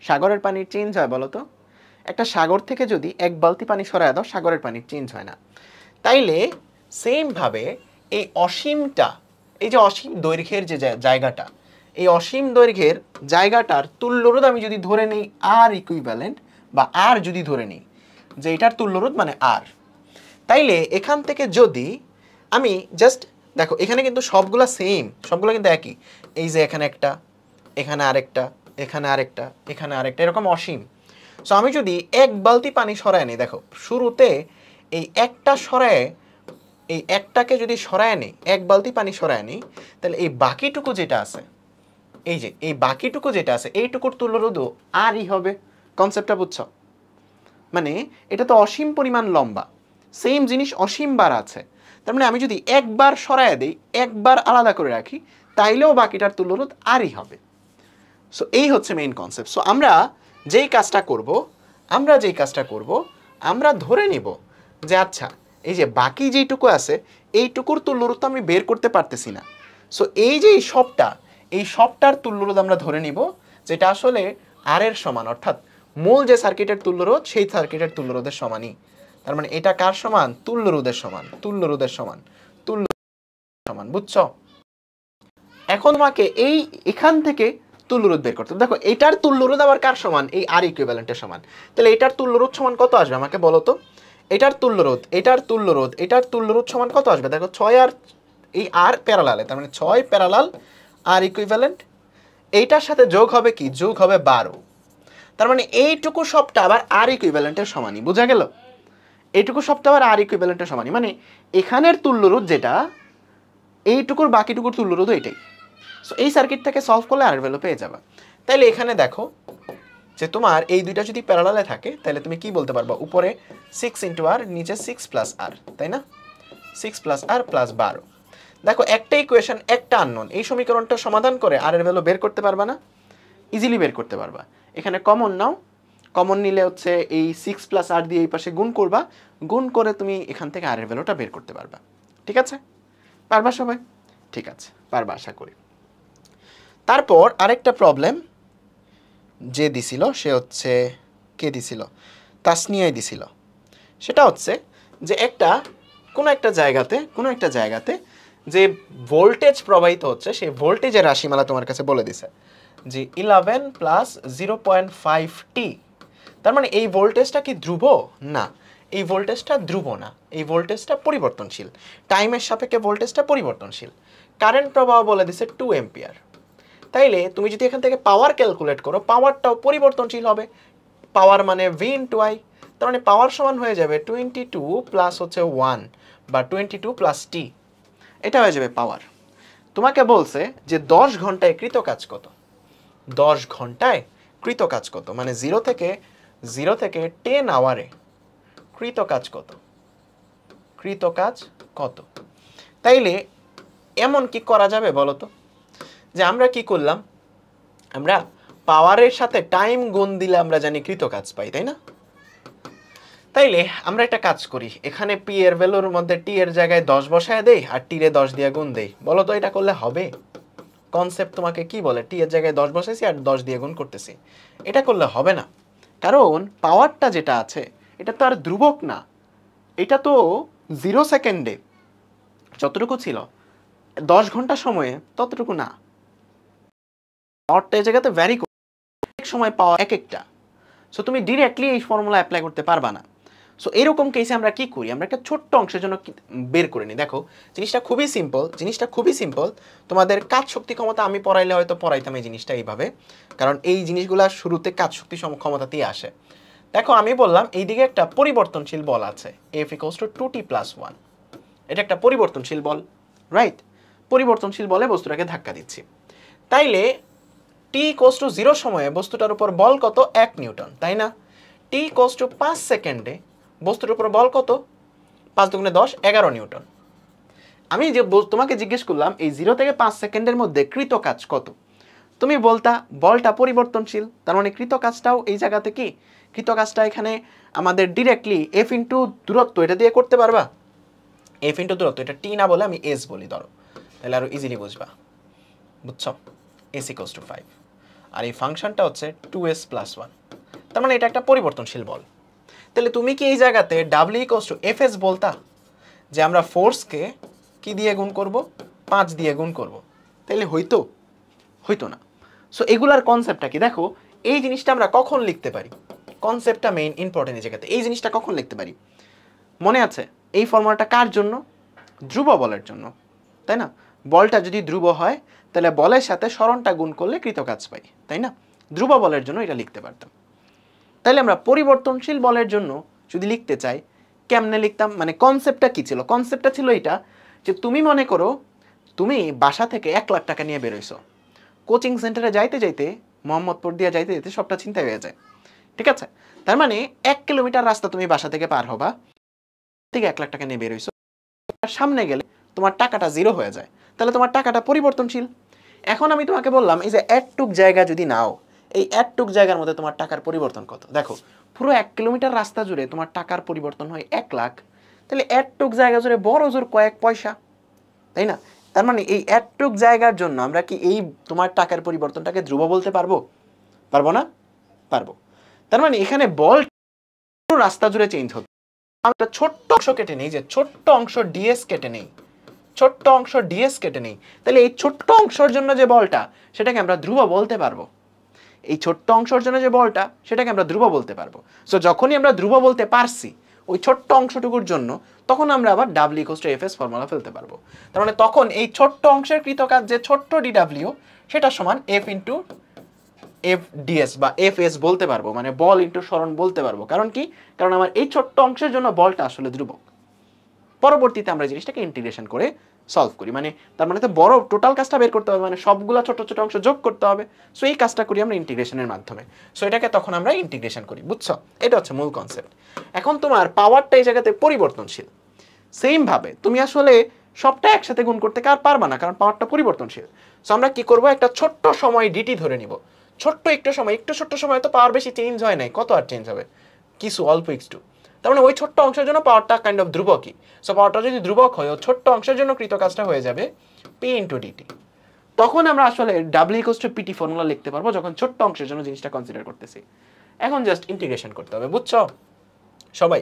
সাগরের পানির চেঞ্জ হয় বলো তো? একটা সাগর থেকে যদি 1 বালতি পানি সরায় দাও, সাগরের পানির চেঞ্জ হয় না। তাইলে সেমভাবে এই অসীমটা, এই যে অসীম দৈর্ঘ্যের যে জায়গাটা, এই অসীম দৈর্ঘ্যের জায়গাটার তুল্যরোধ আমি যদি ধরে নিই আর ইকুইভ্যালেন্ট, বা আর যদি ধরে নিই যে এটার তুল্যরোধ মানে আর, তাইলে এখান থেকে যদি আমি জাস্ট দেখো এখানে কিন্তু সবগুলা সেম, সবগুলো কিন্তু একই, এই যে এখানে একটা, এখানে আরেকটা, এখানে আরেকটা, এখানে আরেকটা, এরকম অসীম। সো আমি যদি এক বালতি পানি সরায় নিই, দেখো শুরুতে এই একটা সরায়, এই একটাকে যদি সরায় নিই, এক বালতি পানি সরায় নিই, তাহলে এই বাকিটুকু যেটা আছে, এই যে এই বাকিটুকু যেটা আছে, এইটুকুর তুল্যরোধও আরই হবে। কনসেপ্টটা বুঝছো? মানে এটা তো অসীম পরিমাণ লম্বা, সেম জিনিস অসীম বার আছে, তার মানে আমি যদি একবার সরায় দিই, একবার আলাদা করে রাখি, তাইলেও বাকিটার তুল্যরোধ আরই হবে। সো এই হচ্ছে মেইন কনসেপ্ট। সো আমরা যেই কাজটা করব, আমরা ধরে নিব যে আচ্ছা এই যে বাকি যেইটুকু আছে, এইটুকুর তুল্যরোধ তো আমি বের করতে পারতেছি না। সো এই যে এই সবটার তুল্যরোধ আমরা ধরে নিব, যেটা আসলে আর এর সমান, অর্থাৎ মূল যে সার্কিটের তুল্যরোধ সেই সার্কিটের তুল্যরোধের সমানই। তার মানে এটা কার সমান? তুল্যরোধের সমান, তুল্যরোধের সমান, সমান। বুঝছো? এখন তোমাকে এখান থেকে তুল্যরোধ বের করতে হবে। দেখো এটার তুল্যরোধ আবার কার সমান? এই আর ইকুইভ্যালেন্টের সমান। তাহলে এটার তুল্যরোধ সমান কত আসবে আমাকে বলো তো? এটার তুল্যরোধ সমান কত আসবে? দেখো 6 আর এই আর প্যারালালে, তার মানে 6 প্যারালাল আর ইকুইভ্যালেন্ট, এইটার সাথে যোগ হবে কি? যোগ হবে 12। তার মানে এইটুকু সবটা আবার আর ইকুইভ্যালেন্টের সমানই। বোঝা গেল? এইটুকু সবটা আবার আর ইকুইভ্যালেন্টের সমানই, মানে এখানের তুল্যরোধ যেটা, এইটুকুর বাকিটুকুর তুল্যরোধ এটাই। সো এই সার্কিট থেকে সলভ করলে আর ভ্যালু পেয়ে যাবে। তাইলে এখানে দেখো যে তোমার এই দুইটা যদি প্যারালালে থাকে, তাহলে তুমি কি বলতে পারবা? উপরে 6 ইন্টু আর, নিচে 6 প্লাস আর, তাই না? 6 প্লাস আর প্লাস 12। দেখো একটা ইকুয়েশন, একটা আননোন, এই সমীকরণটা সমাধান করে আর এর ভ্যালু বের করতে পারবা না? ইজিলি বের করতে পারবা। এখানে কমন নাও, কমন নিলে হচ্ছে এই 6 প্লাস আর দিয়ে এই পাশে গুণ করবা, গুণ করে তুমি এখান থেকে আর এর ভ্যালুটা বের করতে পারবা। ঠিক আছে? পারবা সবাই? ঠিক আছে, পারবা আশা করি। তারপর আরেকটা প্রবলেম যে দিছিল, সে হচ্ছে কে দিছিল? তাসনিয়াই দিছিল। সেটা হচ্ছে যে কোনো একটা জায়গাতে যে ভোল্টেজ প্রবাহিত হচ্ছে, সেই ভোল্টেজের রাশিমালা তোমার কাছে বলে দিছে যে 11 প্লাস 0.5t। তার মানে এই ভোল্টেজটা কি ধ্রুব? না, এই ভোল্টেজটা ধ্রুব না, এই ভোল্টেজটা পরিবর্তনশীল। টাইমের সাপেক্ষে ভোল্টেজটা পরিবর্তনশীল। কারেন্ট প্রবাহ বলে দিছে 2 অ্যাম্পিয়ার। তাইলে তুমি যদি এখান থেকে পাওয়ার ক্যালকুলেট করো, পাওয়ারটাও পরিবর্তনশীল হবে। পাওয়ার মানে v ইন্টু আই, তার মানে পাওয়ার সমান হয়ে যাবে 22 প্লাস হচ্ছে 1 বা 22 প্লাস টি, এটা হয়ে যাবে পাওয়ার। তোমাকে বলছে যে 10 ঘন্টায় কৃত কাজ কত? 10 ঘন্টায় কৃত কাজ কত, মানে 0 থেকে 10 আওয়ারে কৃত কাজ কত? তাইলে এমন কি করা যাবে বলো তো, যে আমরা কি করলাম, আমরা পাওয়ারের সাথে টাইম গুণ দিলে আমরা জানি কৃত কাজ পাই, তাই না? তাইলে আমরা একটা কাজ করি, এখানে পি এর ভ্যালুর মধ্যে টি এর জায়গায় 10 বসায় দেই আর টি রে 10 দিয়ে গুণ দেই। বলো তো এটা করলে হবে? কনসেপ্ট তোমাকে কি বলে? টি এর জায়গায় 10 বসাইছি আর 10 দিয়ে গুণ করতেছি। এটা করলে হবে না, কারণ পাওয়ারটা যেটা আছে এটা তো আর ধ্রুবক না, এটা তো 0 সেকেন্ডে যতটুকু ছিল 10 ঘন্টা সময়ে ততটুকু না। পাওয়ারটা এই জায়গাতে ভ্যারি করে, এক সময় পাওয়ার এক একটা। সো তুমি ডিরেক্টলি এই ফর্মুলা অ্যাপ্লাই করতে পারবা না। সো এরকম কেসে আমরা কি করি, আমরা একটা ছোট্ট অংশের জন্য বের করে নিই। দেখো জিনিসটা খুবই সিম্পল। তোমাদের কাজ শক্তি ক্ষমতা আমি পড়াইলে হয়তো পড়াইতাম এই জিনিসটা এইভাবে, কারণ এই জিনিসগুলো শুরুতে কাজ শক্তি ক্ষমতাতেই আসে। দেখো আমি বললাম এইদিকে একটা পরিবর্তনশীল বল আছে, F = 2t + 1। এটা একটা পরিবর্তনশীল বল, রাইট? পরিবর্তনশীল বলে বস্তুটাকে ধাক্কা দিচ্ছি। তাইলে t = 0 সময়ে বস্তুটার উপর বল কত? 1 নিউটন, তাই না? t = 5 সেকেন্ডে বস্তুর উপর বল কত? 5 × 10 = 11 নিউটন। আমি যে তোমাকে জিজ্ঞেস করলাম এই 0 থেকে 5 সেকেন্ডের মধ্যে কৃত কাজ কত, তুমি বলতা বলটা পরিবর্তনশীল, তার মানে কৃত কাজটাও এই জায়গাতে কি? কৃত কাজটা এখানে আমাদের ডিরেক্টলি F * দূরত্ব এটা দিয়ে করতে পারবা। F * দূরত্ব, এটা t না বলে আমি s বলি, ধরো, তাহলে আরো ইজিলি বুঝবা। বুঝছো? s = 5 আর এই ফাংশনটা হচ্ছে 2s + 1, তার মানে এটা একটা পরিবর্তনশীল বল। তাহলে তুমি কি এই জায়গাতে W = Fs বলতা, যে আমরা ফোর্সকে কি দিয়ে গুণ করব? 5 দিয়ে গুণ করব, তাইলে হইতো না। সো এগুলার কনসেপ্টটা কি দেখো, এই জিনিসটা আমরা কখন লিখতে পারি, কনসেপ্টটা মেইন ইম্পর্টেন্ট এই জায়গাতে। এই জিনিসটা কখন লিখতে পারি মনে আছে, এই ফর্মুলাটা কার জন্য, ধ্রুব বলের জন্য, তাই না? বলটা যদি ধ্রুব হয় তাহলে বলের সাথে সরণটা গুণ করলে কৃতকাজ পাই, তাই না? ধ্রুব বলের জন্য এটা লিখতে পারতাম। তাহলে আমরা পরিবর্তনশীল বলের জন্য যদি লিখতে চাই কেমনে লিখতাম, মানে কনসেপ্টটা কি ছিল, কনসেপ্টটা ছিল এটা যে তুমি মনে করো তুমি বাসা থেকে 1 লাখ টাকা নিয়ে বেরোইছো, কোচিং সেন্টারে যাইতে যাইতে মোহাম্মদপুর দিয়ে যাইতে যেতে সবটা চিন্তা হয়ে যায়, ঠিক আছে? তার মানে 1 কিলোমিটার রাস্তা তুমি বাসা থেকে পার হবা, থেকে 1 লাখ টাকা নিয়ে বেরোইছো, সামনে গেলে তোমার টাকাটা জিরো হয়ে যায়, তাহলে তোমার টাকাটা পরিবর্তনশীল। এখন আমি তোমাকে বললাম এই যে এটুক জায়গা যদি নাও, এই এটুক জায়গার মধ্যে তোমার টাকার পরিবর্তন কত, দেখো পুরো 1 কিলোমিটার রাস্তা জুড়ে তোমার টাকার পরিবর্তন হয় 1 লাখ, তাহলে এটুক জায়গা জুড়ে বড় জোর কয়েক পয়সা, তাই না? তার মানে এই এটুক জায়গার জন্য আমরা কি এই তোমার টাকার পরিবর্তনটাকে ধ্রুব বলতে পারবো, পারবো না? পারবো। তার মানে এখানে বল রাস্তা জুড়ে চেঞ্জ হতো, আমরা ছোট্ট অংশ কেটে নেই, যে ছোট্ট অংশ ডিএস কেটে নেই, ছোট্ট অংশ ডিএস কেটে নেই, তাহলে এই ছোট্ট অংশের জন্য যে বলটা সেটাকে আমরা ধ্রুব বলতে পারবো, এই ছোট্ট অংশের জন্য যে বলটা সেটাকে আমরা ধ্রুব বলতে পারবো। সো যখনই আমরা ধ্রুব বলতে পারছি ওই ছোট্ট অংশটুকুর জন্য, তখন আমরা আবার W equals two FS formula ফেলতে পারবো। তার মানে তখন এই ছোট্ট অংশের কৃতকাজ যে ছোট্ট ডিডাব্লিউ সেটা সমান এফ ইন্টু এফ ডিএস বা এফ এস বলতে পারবো, মানে বল ইন্টু সরণ বলতে পারবো। কারণ কি, কারণ আমার এই ছোট্ট অংশের জন্য বলটা আসলে ধ্রুবক। পরবর্তীতে আমরা জিনিসটাকে ইন্টিগ্রেশন করে সলভ করি, মানে তার মানে তো বড় টোটাল কাজটা বের করতে হবে, মানে সবগুলা ছোট ছোট অংশ যোগ করতে হবে। সো এই কাজটা করি আমরা ইন্টিগ্রেশনের মাধ্যমে। সো এটাকে তখন আমরা ইন্টিগ্রেশন করি, বুঝছো? এটা হচ্ছে মূল কনসেপ্ট। এখন তোমার পাওয়ারটা এই জায়গাতে পরিবর্তনশীল, সেম ভাবে তুমি আসলে সবটা একসাথে গুণ করতে পারবা না, কারণ পাওয়ারটা পরিবর্তনশীল। সো আমরা কি করব, একটা ছোট্ট সময় ডিটি ধরে নিব, ছোট্ট একটু সময়, একটু ছোট্ট সময় তো পাওয়ার বেশি চেঞ্জ হয় নাই, কত আর চেঞ্জ হবে, কিছু অল্প একটু। তার মানে ওই ছোট্ট অংশের জন্য পাওয়ারটা কাইন্ড অফ ধ্রুবকই। সো পাওয়ারটা যদি ধ্রুবক হয়, ও ছোট্ট অংশের জন্য কৃত কাজটা হয়ে যাবে পি ইন্টু ডিটি। তখন আমরা আসলে W equals to PT formula লিখতে পারবো যখন ছোট্ট অংশের জন্য জিনিসটা কনসিডার করতেছি। এখন জাস্ট ইন্টিগ্রেশন করতে হবে, বুঝছো সবাই?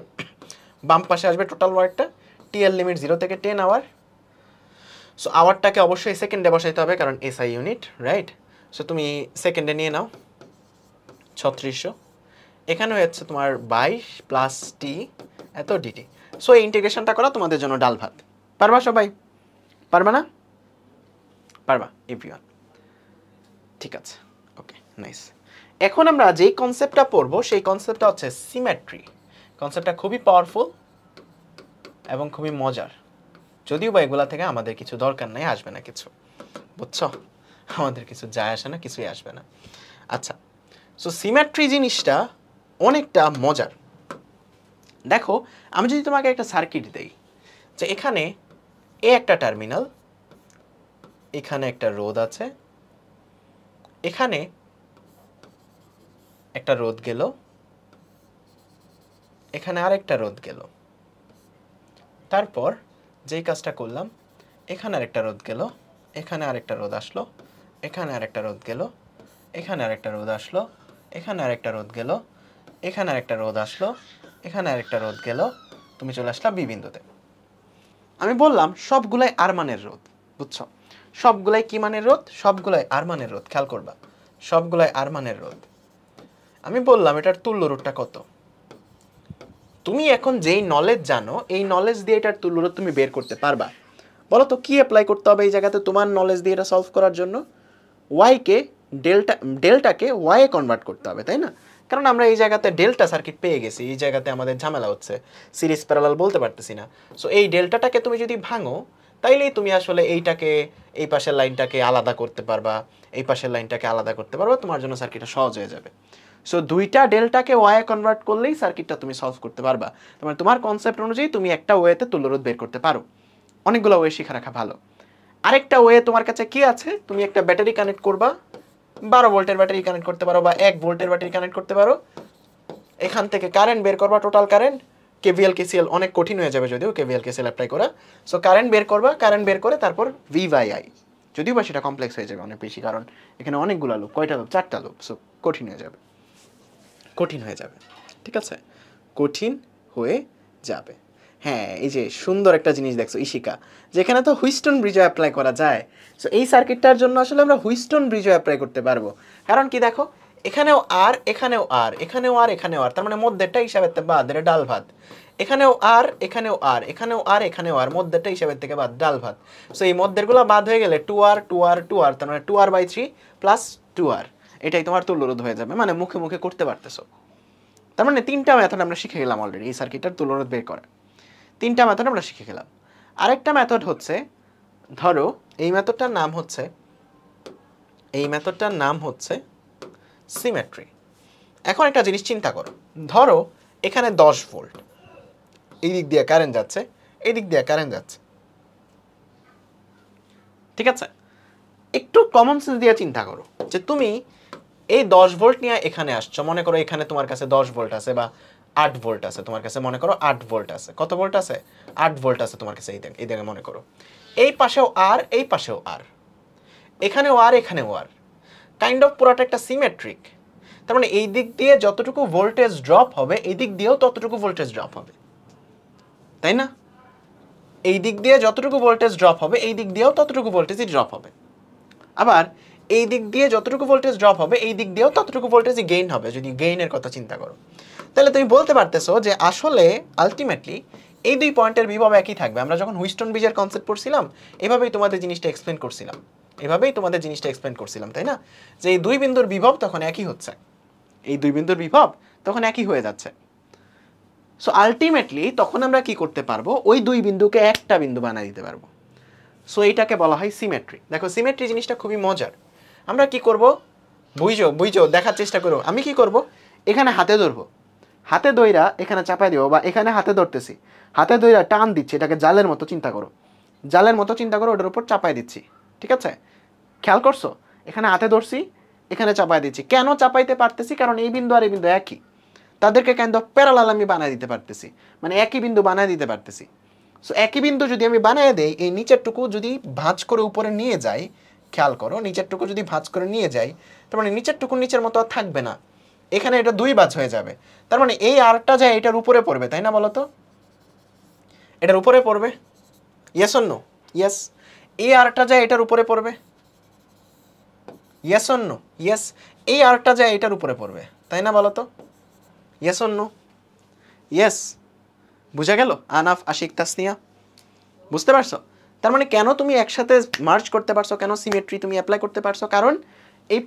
বাম পাশে আসবে টোটাল ওয়ার্ডটা, টিএল লিমিট 0 থেকে 10 আওয়ার। সো আওয়ারটাকে অবশ্যই সেকেন্ডে বসাইতে হবে কারণ এসআই ইউনিট, রাইট? সো তুমি সেকেন্ডে নিয়ে নাও 3600, এখানে হচ্ছে তোমার 22 প্লাস টি এত ডিটি। সো এই ইন্টিগ্রেশনটা করা তোমাদের জন্য ডাল ভাত। পারবা সবাই? পারবা না? পারবা এভরিওয়ান? ঠিক আছে, ওকে, নাইস। এখন আমরা যেই কনসেপ্টটা পড়বো সেই কনসেপ্টটা হচ্ছে সিমেট্রি। কনসেপ্টটা খুবই পাওয়ারফুল এবং খুবই মজার, যদিও বা এগুলা থেকে আমাদের কিছু দরকার নাই, আসবে না কিছু, বুঝছো? আমাদের কিছু যায় আসে না, কিছুই আসবে না। আচ্ছা, সো সিমেট্রি জিনিসটা অনেকটা মজার। দেখো আমি যদি তোমাকে একটা সার্কিট দেই, যে এখানে এ একটা টার্মিনাল, এখানে একটা রোধ আছে, এখানে একটা রোধ গেল, এখানে আরেকটা রোধ গেল, তারপর যেই কাজটা করলাম, এখানে আরেকটা রোধ গেল, এখানে আরেকটা রোধ আসলো, এখানে আরেকটা রোধ গেল, এখানে আরেকটা রোধ আসলো, এখানে আরেকটা রোধ গেল, এখানে আরেকটা রোধ আসলো, এখানে আরেকটা রোধ গেল, তুমি চলে আসলা বি বিন্দুতে। আমি বললাম সবগুলাই আর মানের রোধ, বুঝছো? সবগুলাই কি মানের রোধ? সবগুলাই আর মানের রোধ, খেয়াল করবা, সবগুলাই আর মানের রোধ। আমি বললাম এটার তুল্য রোধটা কত। তুমি এখন যেই নলেজ জানো, এই নলেজ দিয়ে এটার তুল্য রোধ তুমি বের করতে পারবা। বলো তো কি অ্যাপ্লাই করতে হবে এই জায়গাতে তোমার নলেজ দিয়ে এটা সলভ করার জন্য? ওয়াইকে ডেল্টাকে ওয়াইয়ে কনভার্ট করতে হবে, তাই না? কারণ আমরা এই জায়গাতে ডেল্টা সার্কিট পেয়ে গেছি, এই জায়গাতে আমাদের ঝামেলা হচ্ছে, সিরিজ প্যারালাল বলতে পারতেছি না। সো এই ডেল্টাটাকে তুমি যদি ভাঙো, তাইলেই তুমি আসলে এইটাকে, এই পাশের লাইনটাকে আলাদা করতে পারবা, এই পাশের লাইনটাকে আলাদা করতে পারবা, তোমার জন্য সার্কিটটা সহজ হয়ে যাবে। সো দুইটা ডেল্টাকে ওয়াইয়ে কনভার্ট করলেই সার্কিটটা তুমি সলভ করতে পারবা। তোমার কনসেপ্ট অনুযায়ী তুমি একটা ওয়েতে তুল্যরোধ বের করতে পারো। অনেকগুলো ওয়ে শিখে রাখা ভালো। আরেকটা ওয়ে তোমার কাছে কি আছে, তুমি একটা ব্যাটারি কানেক্ট করবা, 12 ভোল্টের ব্যাটারি কানেক্ট করতে পারো বা 1 ভোল্টের ব্যাটারি কানেক্ট করতে পারো, এখান থেকে কারেন্ট বের করবা, টোটাল কারেন্ট, কেভিএল কেসিএল অনেক কঠিন হয়ে যাবে যদিও কেভিএল কেসিএল অ্যাপ্লাই করা। সো কারেন্ট বের করবা, কারেন্ট বের করে তারপর ভি বাই আই, যদিও বা সেটা কমপ্লেক্স হয়ে যাবে অনেক বেশি, কারণ এখানে অনেকগুলো লুপ, কয়টা লুপ? 4টা লুপ। সো কঠিন হয়ে যাবে, কঠিন হয়ে যাবে, ঠিক আছে, কঠিন হয়ে যাবে। হ্যাঁ, এই যে সুন্দর একটা জিনিস দেখছো ইশিকা, যেখানে তো হুইস্টন ব্রিজও অ্যাপ্লাই করা যায়। সো এই সার্কিটটার জন্য আসলে আমরা হুইস্টন ব্রিজও অ্যাপ্লাই করতে পারবো। কারণ কি দেখো, এখানেও আর, এখানেও আর, এখানেও আর, এখানেও আর, তার মানে মধ্যেটা হিসাবের থেকে বাদ, এটা ডাল ভাত। এখানেও আর, এখানেও আর, এখানেও আর, এখানেও আর, মধ্যেটা হিসাবের থেকে বাদ, ডাল ভাত। সো এই মধ্যেরগুলো বাদ হয়ে গেলে 2r 2r 2r, তার মানে 2r/3 প্লাস 2r, এটাই তোমার তুল্যরোধ হয়ে যাবে। মানে মুখে মুখে করতে পারতেছো। তার মানে 3টা মেথড আমরা শিখে গেলাম অলরেডি এই সার্কিটটার তুল্যরোধ বের করা। 3টা মেথড আমরা শিখে গেলাম। আরেকটা মেথড হচ্ছে, ধরো এই মেথডটার নাম হচ্ছে সিমেট্রি। এখন একটা জিনিস চিন্তা করো, ধরো এখানে 10 ভোল্ট, এই দিক দিয়ে কারেন্ট যাচ্ছে, এই দিক দিয়ে কারেন্ট যাচ্ছে, ঠিক আছে? একটু কমন সেন্স দিয়ে চিন্তা করো যে তুমি এই 10 ভোল্ট নিয়ে এখানে আসছো, মনে করো এখানে তোমার কাছে 10 ভোল্ট আছে বা 8 ভোল্ট আছে, তোমার কাছে মনে করো 8 ভোল্ট আছে। কত ভোল্ট আছে? 8 ভোল্ট আছে তোমার কাছে। এই দেখে মনে করো এই পাশেও আর, এই পাশেও আর, এখানেও আর, এখানেও আর, কাইন্ড অফ পুরোটা একটা সিমেট্রিক। তার মানে এই দিক দিয়ে যতটুকু ভোল্টেজ ড্রপ হবে এই দিক দিয়েও ততটুকু ভোল্টেজ ড্রপ হবে, তাই না? এই দিক দিয়ে যতটুকু ভোল্টেজ ড্রপ হবে এই দিক দিয়েও ততটুকু ভোল্টেজই ড্রপ হবে। আবার এই দিক দিয়ে যতটুকু ভোল্টেজ ড্রপ হবে এই দিক দিয়েও ততটুকু ভোল্টেজই গেইন হবে, যদি গেইনের কথা চিন্তা করো। তাহলে তুমি বলতে পারতেছো যে আসলে আলটিমেটলি এই দুই পয়েন্টের বিভব একই থাকবে। আমরা যখন হুইস্টন ব্রিজের কনসেপ্ট পড়ছিলাম এভাবেই তোমাদের জিনিসটা এক্সপ্লেন করছিলাম, তাই না? যে এই দুই বিন্দুর বিভব তখন একই হচ্ছে, এই দুই বিন্দুর বিভব তখন একই হয়ে যাচ্ছে। সো আলটিমেটলি তখন আমরা কি করতে পারবো, ওই দুই বিন্দুকে একটা বিন্দু বানিয়ে দিতে পারবো। সো এইটাকে বলা হয় সিমেট্রি। দেখো সিমেট্রি জিনিসটা খুবই মজার। আমরা কি করব, বুঝছো দেখার চেষ্টা করো। আমি কি করব, এখানে হাতে ধরবো, হাতে দইরা এখানে চাপাই দেবো, বা এখানে হাতে ধরতেছি, হাতে দইরা টান দিচ্ছি, এটাকে জালের মতো চিন্তা করো, ওটার উপর চাপাই দিচ্ছি, ঠিক আছে? খেয়াল করছো, এখানে হাতে ধরছি, এখানে চাপাই দিচ্ছি। কেন চাপাইতে পারতেছি? কারণ এই বিন্দু আর এই বিন্দু একই, তাদেরকে কেন প্যারালাল আমি বানায় দিতে পারতেছি, মানে একই বিন্দু বানায় দিতে পারতেছি। সো একই বিন্দু যদি আমি বানিয়ে দেই, এই নিচেরটুকু যদি ভাঁজ করে উপরে নিয়ে যাই, খেয়াল করো নিচেরটুকু যদি ভাঁজ করে নিয়ে যাই, তার মানে নিচেরটুকু নিচের মতো আর থাকবে না, এখানে এটা দুই ভাঁজ হয়ে যাবে। তার মানে এই আরটা যায় এটার উপরে পড়বে, তাই না? বলো তো, এটার উপরে পড়বে, ইয়েস অর নো? ইয়েস। এই আরটা যায় এটার উপরে পড়বে, ইয়েস অর নো? ইয়েস। এই আরটা যায় এটার উপরে পড়বে, তাই না? বলো তো, ইয়েস অর নো? ইয়েস। বুঝা গেল? আনাফ, আশিক, তাসনিয়া, বুঝতে পারছো? তার মানে কেন তুমি একসাথে মার্জ করতে পারছো, কেন সিমেট্রি তুমি অ্যাপ্লাই করতে পারছো? কারণ এই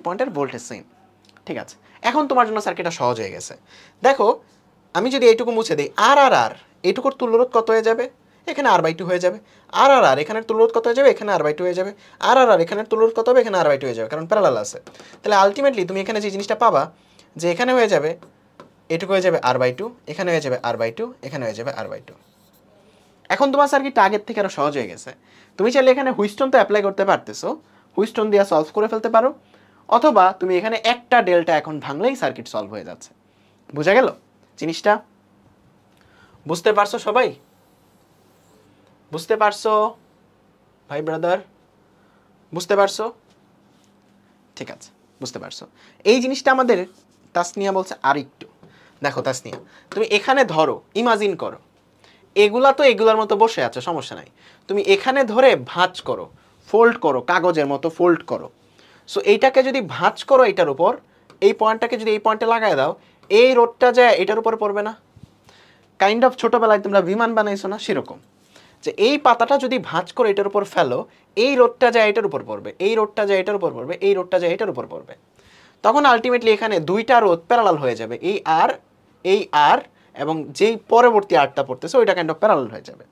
পয়েন্টের ভোল্টেজ সেম, ঠিক আছে? এখন তোমার জন্য সার্কিটটা সহজ হয়ে গেছে। দেখো আমি যদি এইটুকু মুছে দিই, আর এইটুকুর তুল্যরোধ কত হয়ে যাবে? এখানে r/2 হয়ে যাবে। আর এখানের তুল্যরোধ কত হয়ে যাবে? এখানে r/2 হয়ে যাবে। আর এখানের তুল্যরোধ কত হবে? এখানে r/2 হয়ে যাবে, কারণ প্যারালাল আছে। তাহলে আলটিমেটলি তুমি এখানে যে জিনিসটা পাবা, যে এখানে হয়ে যাবে এটুকু হয়ে যাবে r/2, এখানে হয়ে যাবে r/2, এখানে হয়ে যাবে r/2। এখন তোমার সার্কিটটা আগের থেকে আরো সহজ হয়ে গেছে। তুমি চাইলে এখানে হুইস্টন তো অ্যাপ্লাই করতে পারতেছো, হুইস্টন দিয়ে সলভ করে ফেলতে পারো, অথবা তুমি এখানে একটা ডেল্টা এখন ভাঙলেই সার্কিট সলভ হয়ে যাচ্ছে। বুঝা গেল জিনিসটা? বুঝতে পারছো সবাই? বুঝতে পারছো ভাই ব্রাদার? বুঝতে পারছো? ঠিক আছে, বুঝতে পারছো। এই জিনিসটা আমাদের তাসনিয়া বলছে আর একটু। দেখো তাসনিয়া, তুমি এখানে ধরো, ইমাজিন করো এগুলা তো এগুলার মতো বসে আছে, সমস্যা নাই। তুমি এখানে ধরে ভাঁজ করো, ফোল্ড করো, কাগজের মতো ফোল্ড করো। সো এইটাকে যদি ভাঁজ করো এটার উপর, এই পয়েন্টটাকে যদি এই পয়েন্টে লাগাই দাও, এই রোডটা যায় এটার উপর পড়বে না? কাইন্ড অফ ছোটবেলায় তোমরা বিমান বানাইছো না, সেরকম যে এই পাতাটা যদি ভাঁজ করে এটার উপর ফেলো, এই রোডটা যায় এটার উপর পড়বে, এই রোডটা যায় এটার উপর পড়বে, এই রোডটা যায় এটার উপর পড়বে। তখন আলটিমেটলি এখানে দুইটা রোড প্যারালাল হয়ে যাবে, এই আর এবং যেই পরবর্তী আরটা পড়তেছে ওইটা কাইন্ড অফ প্যারালাল হয়ে যাবে।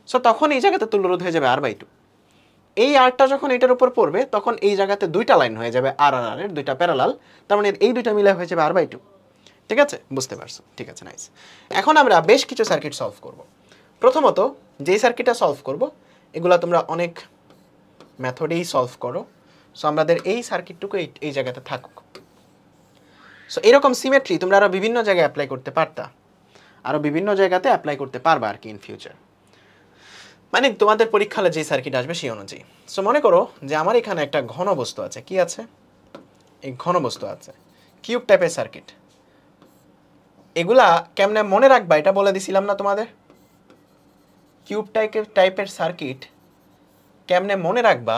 সো তখন এই জায়গাতে তুল্যরোধ হয়ে যাবে r/2। এই আরটা যখন এটার উপর পড়বে তখন এই জায়গাতে দুইটা লাইন হয়ে যাবে আর এর দুইটা প্যারালাল, তার মানে এই দুইটা মিলে হয়ে যাবে r/2। ঠিক আছে, বুঝতে পারছো? ঠিক আছে, নাইস। এখন আমরা বেশ কিছু সার্কিট সলভ করব। প্রথমত যেই সার্কিটটা সলভ করব, এগুলা তোমরা অনেক মেথডেই সলভ করো। সো আমাদের এই সার্কিটটুকু এই জায়গাতে থাকুক। সো এরকম সিমেট্রি তোমরা আরো বিভিন্ন জায়গায় অ্যাপ্লাই করতে পারতা, আরো বিভিন্ন জায়গাতে অ্যাপ্লাই করতে পারবা আর কি ইন ফিউচার, মানে তোমাদের পরীক্ষালে যে সার্কিট আসবে সেই অনুযায়ী। সো মনে করো যে আমার এখানে একটা ঘন বস্তু আছে, কি আছে? এই ঘন বস্তু আছে, কিউব টাইপের সার্কিট। এগুলা কেমনে মনে রাখবা এটা বলে দিছিলাম না তোমাদের? কিউব টাইপের সার্কিট কেমনে মনে রাখবা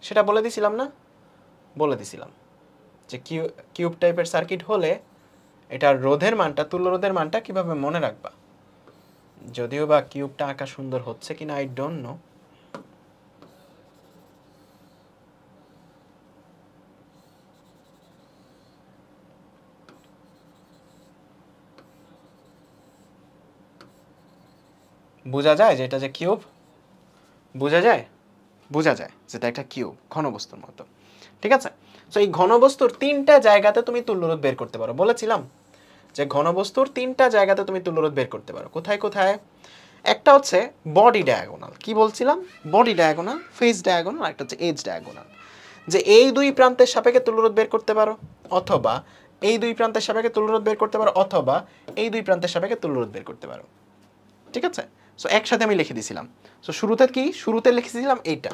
সেটা বলে দিছিলাম না? বলে দিছিলাম যে কিউব টাইপের সার্কিট হলে এটার রোধের মানটা, তুল্য রোধের মানটা কিভাবে মনে রাখবা। যদিও বা কিউবটা আঁকা সুন্দর হচ্ছে কিনা আই ডোন্ট নো। বোঝা যায় যে এটা যে কিউব? বোঝা যায়? বোঝা যায় যেটা একটা কিউব, ঘনবস্তুর মতো। ঠিক আছে? সো এই ঘনবস্তুর 3টা জায়গাতে তুমি তুল্যরোধ বের করতে পারো। বলেছিলাম যে ঘনবস্তুর 3টা জায়গাতে তুমি তুল্যরোধ বের করতে পারো। কোথায় কোথায়? একটা হচ্ছে বডি ডায়াগোনাল। কি বলছিলাম? বডি ডায়াগোনাল, ফেস ডায়াগোনাল, আর একটা হচ্ছে এজ ডায়াগোনাল। যে এই দুই প্রান্তের সাপেক্ষে তুল্যরোধ বের করতে পারো, অথবা এই দুই প্রান্তের সাপেক্ষে তুল্যরোধ বের করতে পারো, অথবা এই দুই প্রান্তের সাপেক্ষে তুল্যরোধ বের করতে পারো। ঠিক আছে? সো একসাথে আমি লিখে দিয়েছিলাম। সো শুরুতে কি? শুরুতে লিখেছিলাম এইটা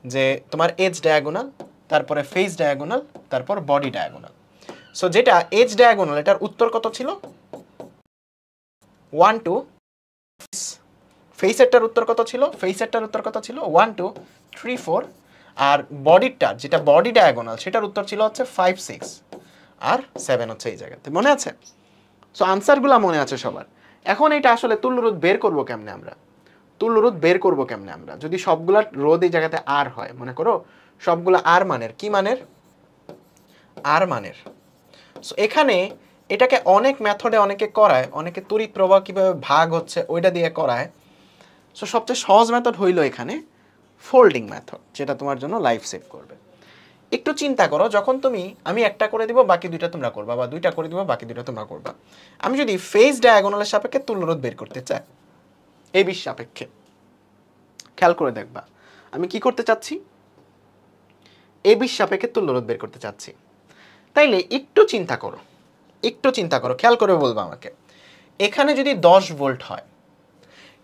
যে তোমার এজ ডায়াগোনাল, তারপরে ফেস ডায়াগোনাল, তারপর বডি ডায়াগোনাল। সো যেটা এজ ডায়াগোনাল এটার উত্তর কত ছিল? 1 2। ফেসেরটার উত্তর কত ছিল? ফেসেরটার উত্তর কত ছিল? 1 2 3 4। আর বডিটা যেটা বডি ডায়াগোনাল সেটার উত্তর ছিল হচ্ছে 5 6 আর 7 হচ্ছে এই জায়গাতে। মনে আছে? সো আনসারগুলো মনে আছে সবার। এখন এটা আসলে তুল্যরোধ বের করব কেমনে আমরা? তুল্যরোধ বের করব কেমনে আমরা? যদি সবগুলা রোধ এই জায়গাতে আর হয়, মনে করো সবগুলা আর মানের, কি মানের? আর মানের। সো এখানে এটাকে অনেক মেথডে অনেকে করায়, অনেকে তড়িৎ প্রবাহ কিভাবে ভাগ হচ্ছে ওইটা দিয়ে করায়। সো সবচেয়ে সহজ মেথড হইল এখানে ফোল্ডিং মেথড, যেটা তোমার জন্য লাইফ সেভ করবে। একটু চিন্তা করো, যখন আমি একটা করে দিব বাকি দুইটা তোমরা করবা, বা দুইটা করে দিব বাকি দুইটা তোমরা করবা। আমি যদি ফেস ডায়াগোনালের সাপেক্ষে তুল্যরোধ বের করতে চাই এবির সাপেক্ষে, খেয়াল করে দেখবা আমি কি করতে চাচ্ছি? এবির সাপেক্ষে তুল্যরোধ বের করতে চাচ্ছি। তাইলে একটু চিন্তা করো, একটু চিন্তা করো, খেয়াল করে বলবা আমাকে। এখানে যদি 10 ভোল্ট হয়,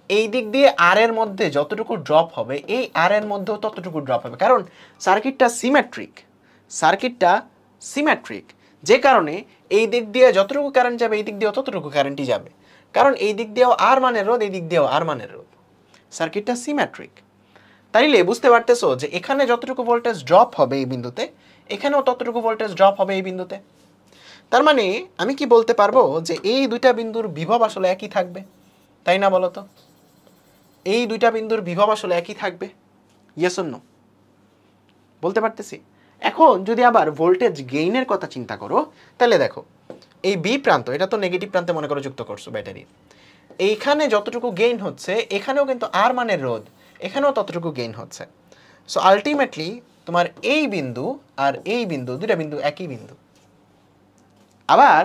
এই দিক দিয়ে আর এর মধ্যে যতটুকু ড্রপ হবে এই আর এর মধ্যেও ততটুকু ড্রপ হবে, কারণ সার্কিটটা সিমেট্রিক। সার্কিটটা সিমেট্রিক, যে কারণে এই দিক দিয়ে যতটুকু কারেন্ট যাবে এই দিক দিয়েও ততটুকু কারেন্টই যাবে, কারণ এই দিক দিয়েও আর মানের রোধ, এই দিক দিয়েও আর মানের রোধ। সার্কিটটা সিমেট্রিক। তাইলে বুঝতে পারতেছো যে এখানে যতটুকু ভোল্টেজ ড্রপ হবে এই বিন্দুতে, এখানেও ততটুকু ভোল্টেজ ড্রপ হবে এই বিন্দুতে। তার মানে আমি কি বলতে পারবো যে এই দুইটা বিন্দুর বিভব আসলে একই থাকবে, তাই না বলো তো? এই দুইটা বিন্দুর বিভব আসলে একই থাকবে, ইয়েস অর নো? বলতে পারতেছি। এখন যদি আবার ভোল্টেজ গেইনের কথা চিন্তা করো, তাহলে দেখো এই বি প্রান্ত, এটা তো নেগেটিভ প্রান্তে মনে করো যুক্ত করছো ব্যাটারি, এইখানে যতটুকু গেইন হচ্ছে এখানেও কিন্তু আর মানের রোধ, এখানেও ততটুকু গেইন হচ্ছে। সো আলটিমেটলি তোমার এই বিন্দু আর এই বিন্দু, দুইটা বিন্দু একই বিন্দু। আবার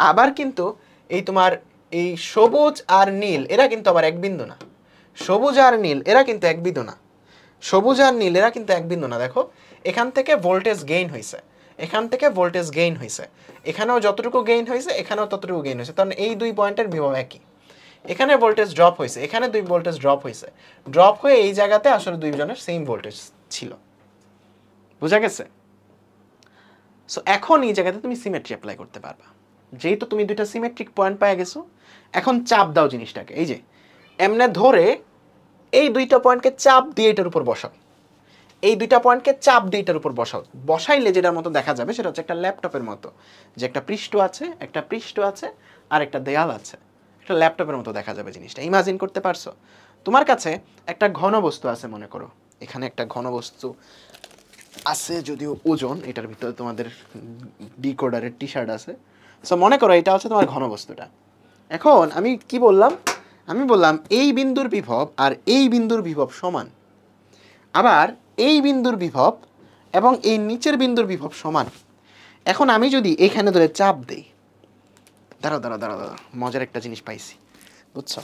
আবার কিন্তু এই তোমার এই সবুজ আর নীল এরা কিন্তু আবার এক বিন্দু না। সবুজ আর নীল এরা কিন্তু এক বিন্দু না। সবুজ আর নীল এরা কিন্তু এক বিন্দু না। দেখো এখান থেকে ভোল্টেজ গেইন হয়েছে, এখান থেকে ভোল্টেজ গেইন হয়েছে, এখানেও যতটুকু গেইন হয়েছে এখানেও ততটুকু গেইন হয়েছে, কারণ এই দুই পয়েন্টের বিভব একই। এখানে ভোল্টেজ ড্রপ হয়েছে, এখানে দুই ভোল্টেজ ড্রপ হয়েছে, ড্রপ হয়ে এই জায়গাতে আসলে দুইজনের সেম ভোল্টেজ ছিল। বুঝা গেছে? সো এখন এই জায়গাতে তুমি সিমেট্রি অ্যাপ্লাই করতে পারবা, যেহেতু তুমি দুইটা সিমেট্রিক পয়েন্ট পেয়ে গেছো। এখন চাপ দাও জিনিসটাকে, এই যে এমনে ধরে এই দুইটা পয়েন্টকে চাপ দিয়ে এটার উপর বসাও, এই দুইটা পয়েন্টকে চাপ দিয়ে এটার উপর বসাও। বসাইলে যেটার মতো দেখা যাবে সেটা হচ্ছে একটা ল্যাপটপের মতো, যে একটা পৃষ্ঠ আছে, একটা পৃষ্ঠ আছে আর একটা দেয়াল আছে, একটা ল্যাপটপের মতো দেখা যাবে জিনিসটা। ইমাজিন করতে পারছো? তোমার কাছে একটা ঘনবস্তু আছে, মনে করো এখানে একটা ঘনবস্তু আছে, যদিও ওজন, এটার ভিতরে তোমাদের ডিকোডারের টি শার্ট আছে। সো মনে করো এটা হচ্ছে তোমার ঘনবস্তুটা। এখন আমি কি বললাম? আমি বললাম এই বিন্দুর বিভব আর এই বিন্দুর বিভব সমান, আবার এই বিন্দুর বিভব এবং এই নিচের বিন্দুর বিভব সমান। এখন আমি যদি এখানে ধরে চাপ দেই, দাঁড়াও দাঁড়াও দাঁড়াও দাঁড়াও, মজার একটা জিনিস পাইছি, বুঝছো?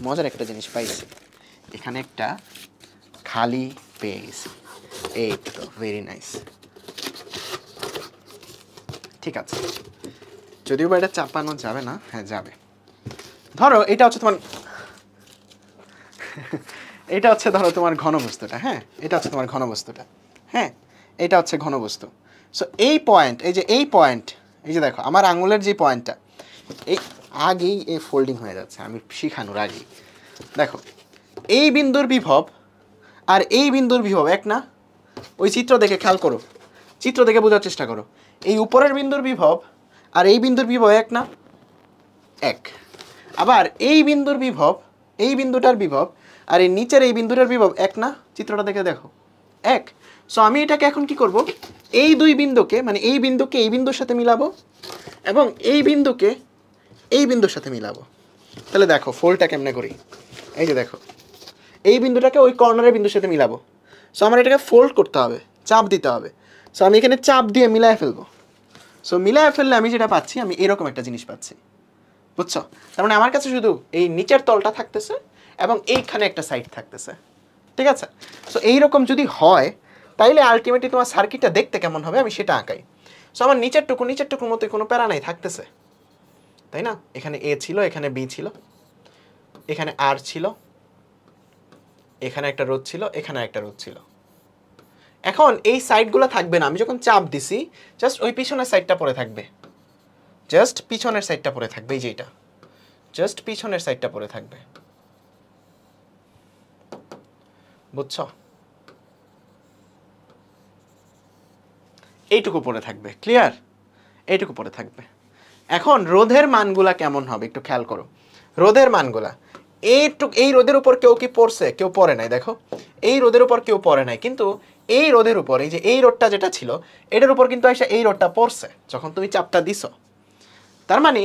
মজার একটা জিনিস পাইছি, এখানে একটা খালি পেয়ে গেছি, এই তো ভেরি নাইস। ঠিক আছে, যদিও বা এটা চাপানো যাবে না, হ্যাঁ যাবে। ধরো এটা হচ্ছে তোমার এটা হচ্ছে ধরো তোমার ঘনবস্তুটা, হ্যাঁ এটা হচ্ছে তোমার ঘনবস্তুটা, হ্যাঁ এটা হচ্ছে ঘনবস্তু। সো এই পয়েন্ট, এই যে এই পয়েন্ট, এই যে দেখো আমার আঙুলের যে পয়েন্টটা, এই আগেই এই ফোল্ডিং হয়ে যাচ্ছে আমি শিখানোর আগেই। দেখো এই বিন্দুর বিভব আর এই বিন্দুর বিভব এক না? ওই চিত্র দেখে খেয়াল করো, চিত্র দেখে বোঝার চেষ্টা করো। এই উপরের বিন্দুর বিভব আর এই বিন্দুর বিভব এক না? এক। আবার এই বিন্দুর বিভব, এই বিন্দুটার বিভব আর এই নিচের এই বিন্দুটার বিভব এক না? চিত্রটা দেখে দেখো এক। সো আমি এটাকে এখন কি করব, এই দুই বিন্দুকে মানে এই বিন্দুকে এই বিন্দুর সাথে মিলাবো এবং এই বিন্দুকে এই বিন্দুর সাথে মিলাবো। তাহলে দেখো ফোল্ডটা কেমনে করি, এই যে দেখো এই বিন্দুটাকে ওই কর্নারের বিন্দুর সাথে মিলাবো। সো আমার এটাকে ফোল্ড করতে হবে, চাপ দিতে হবে। সো আমি এখানে চাপ দিয়ে মিলায় ফেলবো। সো মিলায় ফেললে আমি যেটা পাচ্ছি, আমি এরকম একটা জিনিস পাচ্ছি, বুঝছো? তার মানে আমার কাছে শুধু এই নিচের তলটা থাকতেছে এবং এইখানে একটা সাইড থাকতেছে, ঠিক আছে? সো এইরকম যদি হয় তাইলে আলটিমেটলি তোমার সার্কিটটা দেখতে কেমন হবে আমি সেটা আঁকাই। সো আমার নিচের টুকুর মতো কোনো প্যারা নাই থাকতেছে, তাই না? এখানে এ ছিল, এখানে বি ছিল, এখানে আর ছিল, এখানে একটা রোধ ছিল, এখানে একটা রোধ ছিল। এখন এই সাইডগুলো থাকবে না, আমি যখন চাপ দিছি জাস্ট ওই পিছনের সাইডটা পড়ে থাকবে, জাস্ট পিছনের সাইডটা পড়ে থাকবে, এই যে এটা জাস্ট পিছনের সাইডটা পড়ে থাকবে, বুঝছো? এইটুকু পড়ে থাকবে, ক্লিয়ার? এইটুকু পড়ে থাকবে। এখন রোধের মানগুলা কেমন হবে একটু খেয়াল করো। রোধের মানগুলা এই রোধের উপর কেউ কি পড়ছে? কেউ পড়ে নাই। দেখো এই রোধের উপর কেউ পড়ে নাই, কিন্তু এই রোধের উপর এই যে এই রোধটা যেটা ছিল এটার উপর কিন্তু এসে এই রোধটা পড়ছে যখন তুমি চাপটা দিছো। তার মানে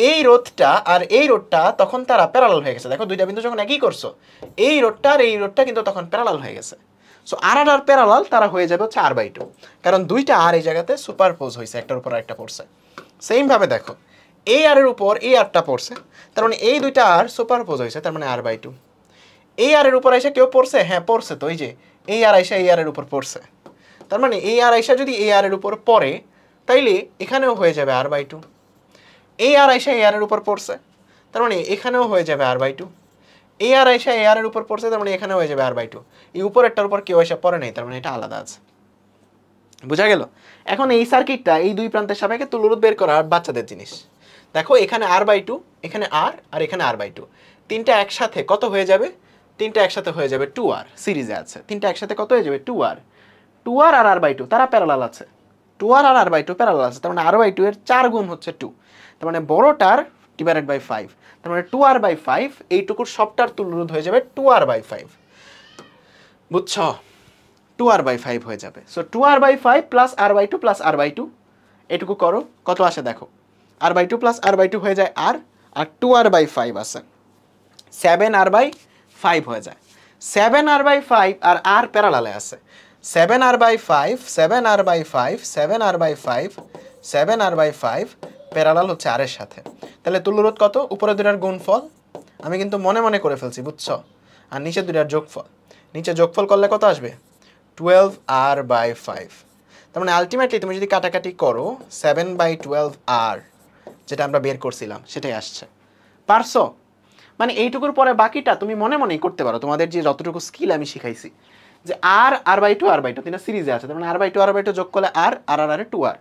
এই রোধটা আর এই রোধটা তখন তারা প্যারালাল হয়ে গেছে। দেখো দুইটা বিন্দু যখন একই করছো, এই রোধটা আর এই রোধটা কিন্তু তখন প্যারালাল হয়ে গেছে। সো আর আর প্যারালাল তারা হয়ে যাবে হচ্ছে r/2, কারণ দুইটা আর এই জায়গাতে সুপারপোজ হয়েছে, একটার উপর আরেকটা পড়ছে। সেম ভাবে দেখো এই আর এর উপর এই আরটা পড়ছে, তার মানে এই দুইটা আর সুপারপোজ হয়েছে, তার মানে r/2। এই আর এর উপর এসে কেউ পড়ছে? হ্যাঁ পড়ছে তো, এই যে এই আর আইসা এই আর এর উপর পড়ছে। তার মানে এই আর আইসা যদি এই আর এর উপর পড়ে তাইলে এখানেও হয়ে যাবে r/2। এই আর আইসা এই আর এর উপর পড়ছে, তার মানে এখানেও হয়ে যাবে r/2। এই আর আইসা এই আর এর উপর পড়ছে, তার মানে এখানেও হয়ে যাবে r/2। এই উপরেরটার উপর কেউ এসে পড়ে নেই, তার মানে এটা আলাদা আছে। বুঝা গেল? এখন এই সার্কিটটা এই দুই প্রান্তের সাপেক্ষে তুলরোধ বের করা বাচ্চাদের জিনিস। দেখো এখানে r/2, এখানে r আর এখানে r/2, তিনটা একসাথে কত হয়ে যাবে? তিনটা একসাথে হয়ে যাবে 2r, সিরিজে আছে। তিনটা একসাথে কত হয়ে যাবে? 2r। 2r আর r/2 তারা প্যারালাল আছে, 2r আর r/2 প্যারালাল আছে, তার মানে r/2 এর 4 গুণ হচ্ছে 2, তার মানে বড়টার ডিভাইডেড বাই 5, তার মানে 2r/5 এইটুকুর সবটার তুলরোধ হয়ে যাবে 2r/5, বুঝছো? 2r/5 হয়ে যাবে। So 2r/5 plus r/2 plus r/2 এটুকু করো কত আসে দেখো, r/2 প্লাস r/2 হয়ে যায় r, আর 2r/5 আছে 7r/5 হয়ে যায়। 7r/5 আর r প্যারালালে আছে, 7r/5 7r/5 7r/5 7r/5 parallel হচ্ছে r এর সাথে। তাহলে তুল্যরোধ কত? উপরে দুটার গুণফল, আমি কিন্তু মনে মনে করে ফেলছি, বুঝছো? আর নিচে দুটার যোগফল, নিচে যোগফল করলে কত আসবে? 12r/5। তার মানে আলটিমেটলি তুমি যদি কাটাকাটি করো 7/12r যেটা আমরা বের করছিলাম সেটাই আসছে। পারছো? মানে এইটুকুর পরে বাকিটা তুমি মনে মনেই করতে পারো, তোমাদের যে যতটুকু স্কিল আমি শিখাইছি, যে r/2 তিনটা সিরিজে আছে, তার মানে r/2 যোগ করলে r আর আর 2r,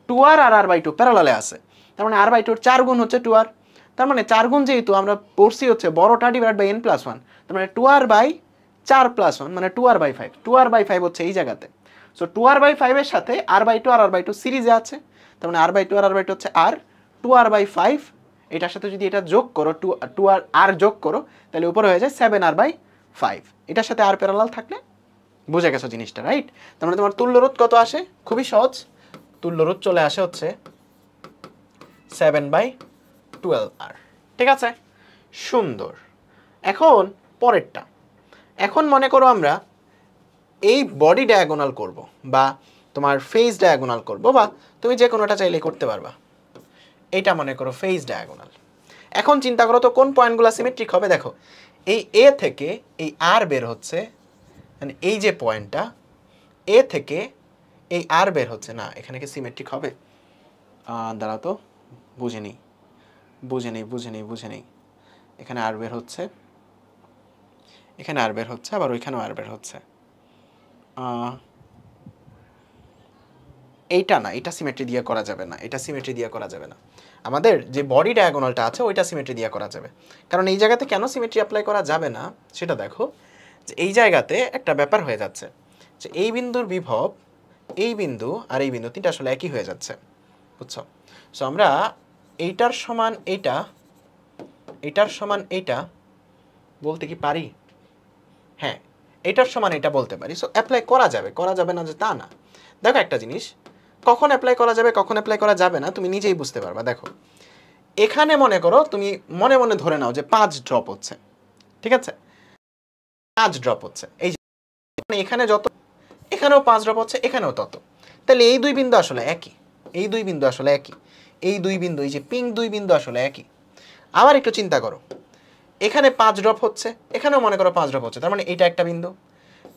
2r আর r/2 প্যারালালে আছে, তার মানে r/2 এর 4 গুণ হচ্ছে 2r। তার মানে 4 গুণ যেহেতু আমরা পড়ছি হচ্ছে বড়টা ডিভাইড বাই n+1, তার মানে 2r/4+1 মানে 2r/5, 2r/5 হচ্ছে এই জায়গাতে। সো 2r/5 এর সাথে r/2 আর r/2 সিরিজে আছে, তার মানে r/2 আর r/2 হচ্ছে r, 2r/5 এটার সাথে যদি এটা যোগ করো 2r r যোগ করো তাহলে উপরে হয়ে যায় 7r/5, এটার সাথে r প্যারালাল থাকলে বুঝে গেছো জিনিসটা, রাইট? তার মানে তোমার তুল্যরোধ কত আসে? খুবই সহজ, তুল্যরোধ চলে আসে হচ্ছে 7/12r। ঠিক আছে, সুন্দর। এখন পরেরটা, এখন মনে করো আমরা এই বডি ডায়াগোনাল করব বা তোমার ফেজ ডায়াগোনাল করব, বা তুমি যে কোনোটা চাইলে করতে পারবা। এইটা মনে করো ফেজ ডায়াগোনাল। এখন চিন্তা করো তো কোন পয়েন্টগুলো সিমেট্রিক হবে। দেখো এই এ থেকে এই আর বের হচ্ছে, মানে এই যে পয়েন্টটা এ থেকে এই আর বের হচ্ছে না, এখানে কি সিমেট্রিক হবে? দাঁড়াও তো, বুঝে নেই। এখানে আর বের হচ্ছে, এখানে আর বের হচ্ছে, আবার ওইখানেও আর বের হচ্ছে। এইটা না, এটা সিমেট্রি দিয়ে করা যাবে না, এটা সিমেট্রি দিয়ে করা যাবে না। আমাদের যে বডি ডায়াগোনালটা আছে ওইটা সিমেট্রি দিয়ে করা যাবে। কারণ এই জায়গাতে কেন সিমেট্রি অ্যাপ্লাই করা যাবে না সেটা দেখো, যে এই জায়গাতে একটা ব্যাপার হয়ে যাচ্ছে যে এই বিন্দুর বিভব, এই বিন্দু আর এই বিন্দু তিনটা আসলে একই হয়ে যাচ্ছে, বুঝছো? সো আমরা এইটার সমান এইটা, এটার সমান এইটা বলতে কি পারি? হ্যাঁ, এটার সমান এটা বলতে পারি। সো অ্যাপ্লাই করা যাবে, করা যাবে না যে তা না। দেখো একটা জিনিস, কখন অ্যাপ্লাই করা যাবে কখন অ্যাপ্লাই করা যাবে না তুমি নিজেই বুঝতে পারবা। দেখো এখানে মনে করো তুমি মনে মনে ধরে নাও যে 5 ড্রপ হচ্ছে, ঠিক আছে? 5 ড্রপ হচ্ছে, এই যে এখানে যত, এখানেও 5 ড্রপ হচ্ছে, এখানেও তত। তাহলে এই দুই বিন্দু আসলে একই, এই দুই বিন্দু আসলে একই, এই দুই বিন্দু, এই যে পিঙ্ক দুই বিন্দু আসলে একই। আবার একটু চিন্তা করো, এখানে 5 ড্রপ হচ্ছে, এখানেও মনে করো 5 ড্রপ হচ্ছে, তার মানে এটা একটা বিন্দু।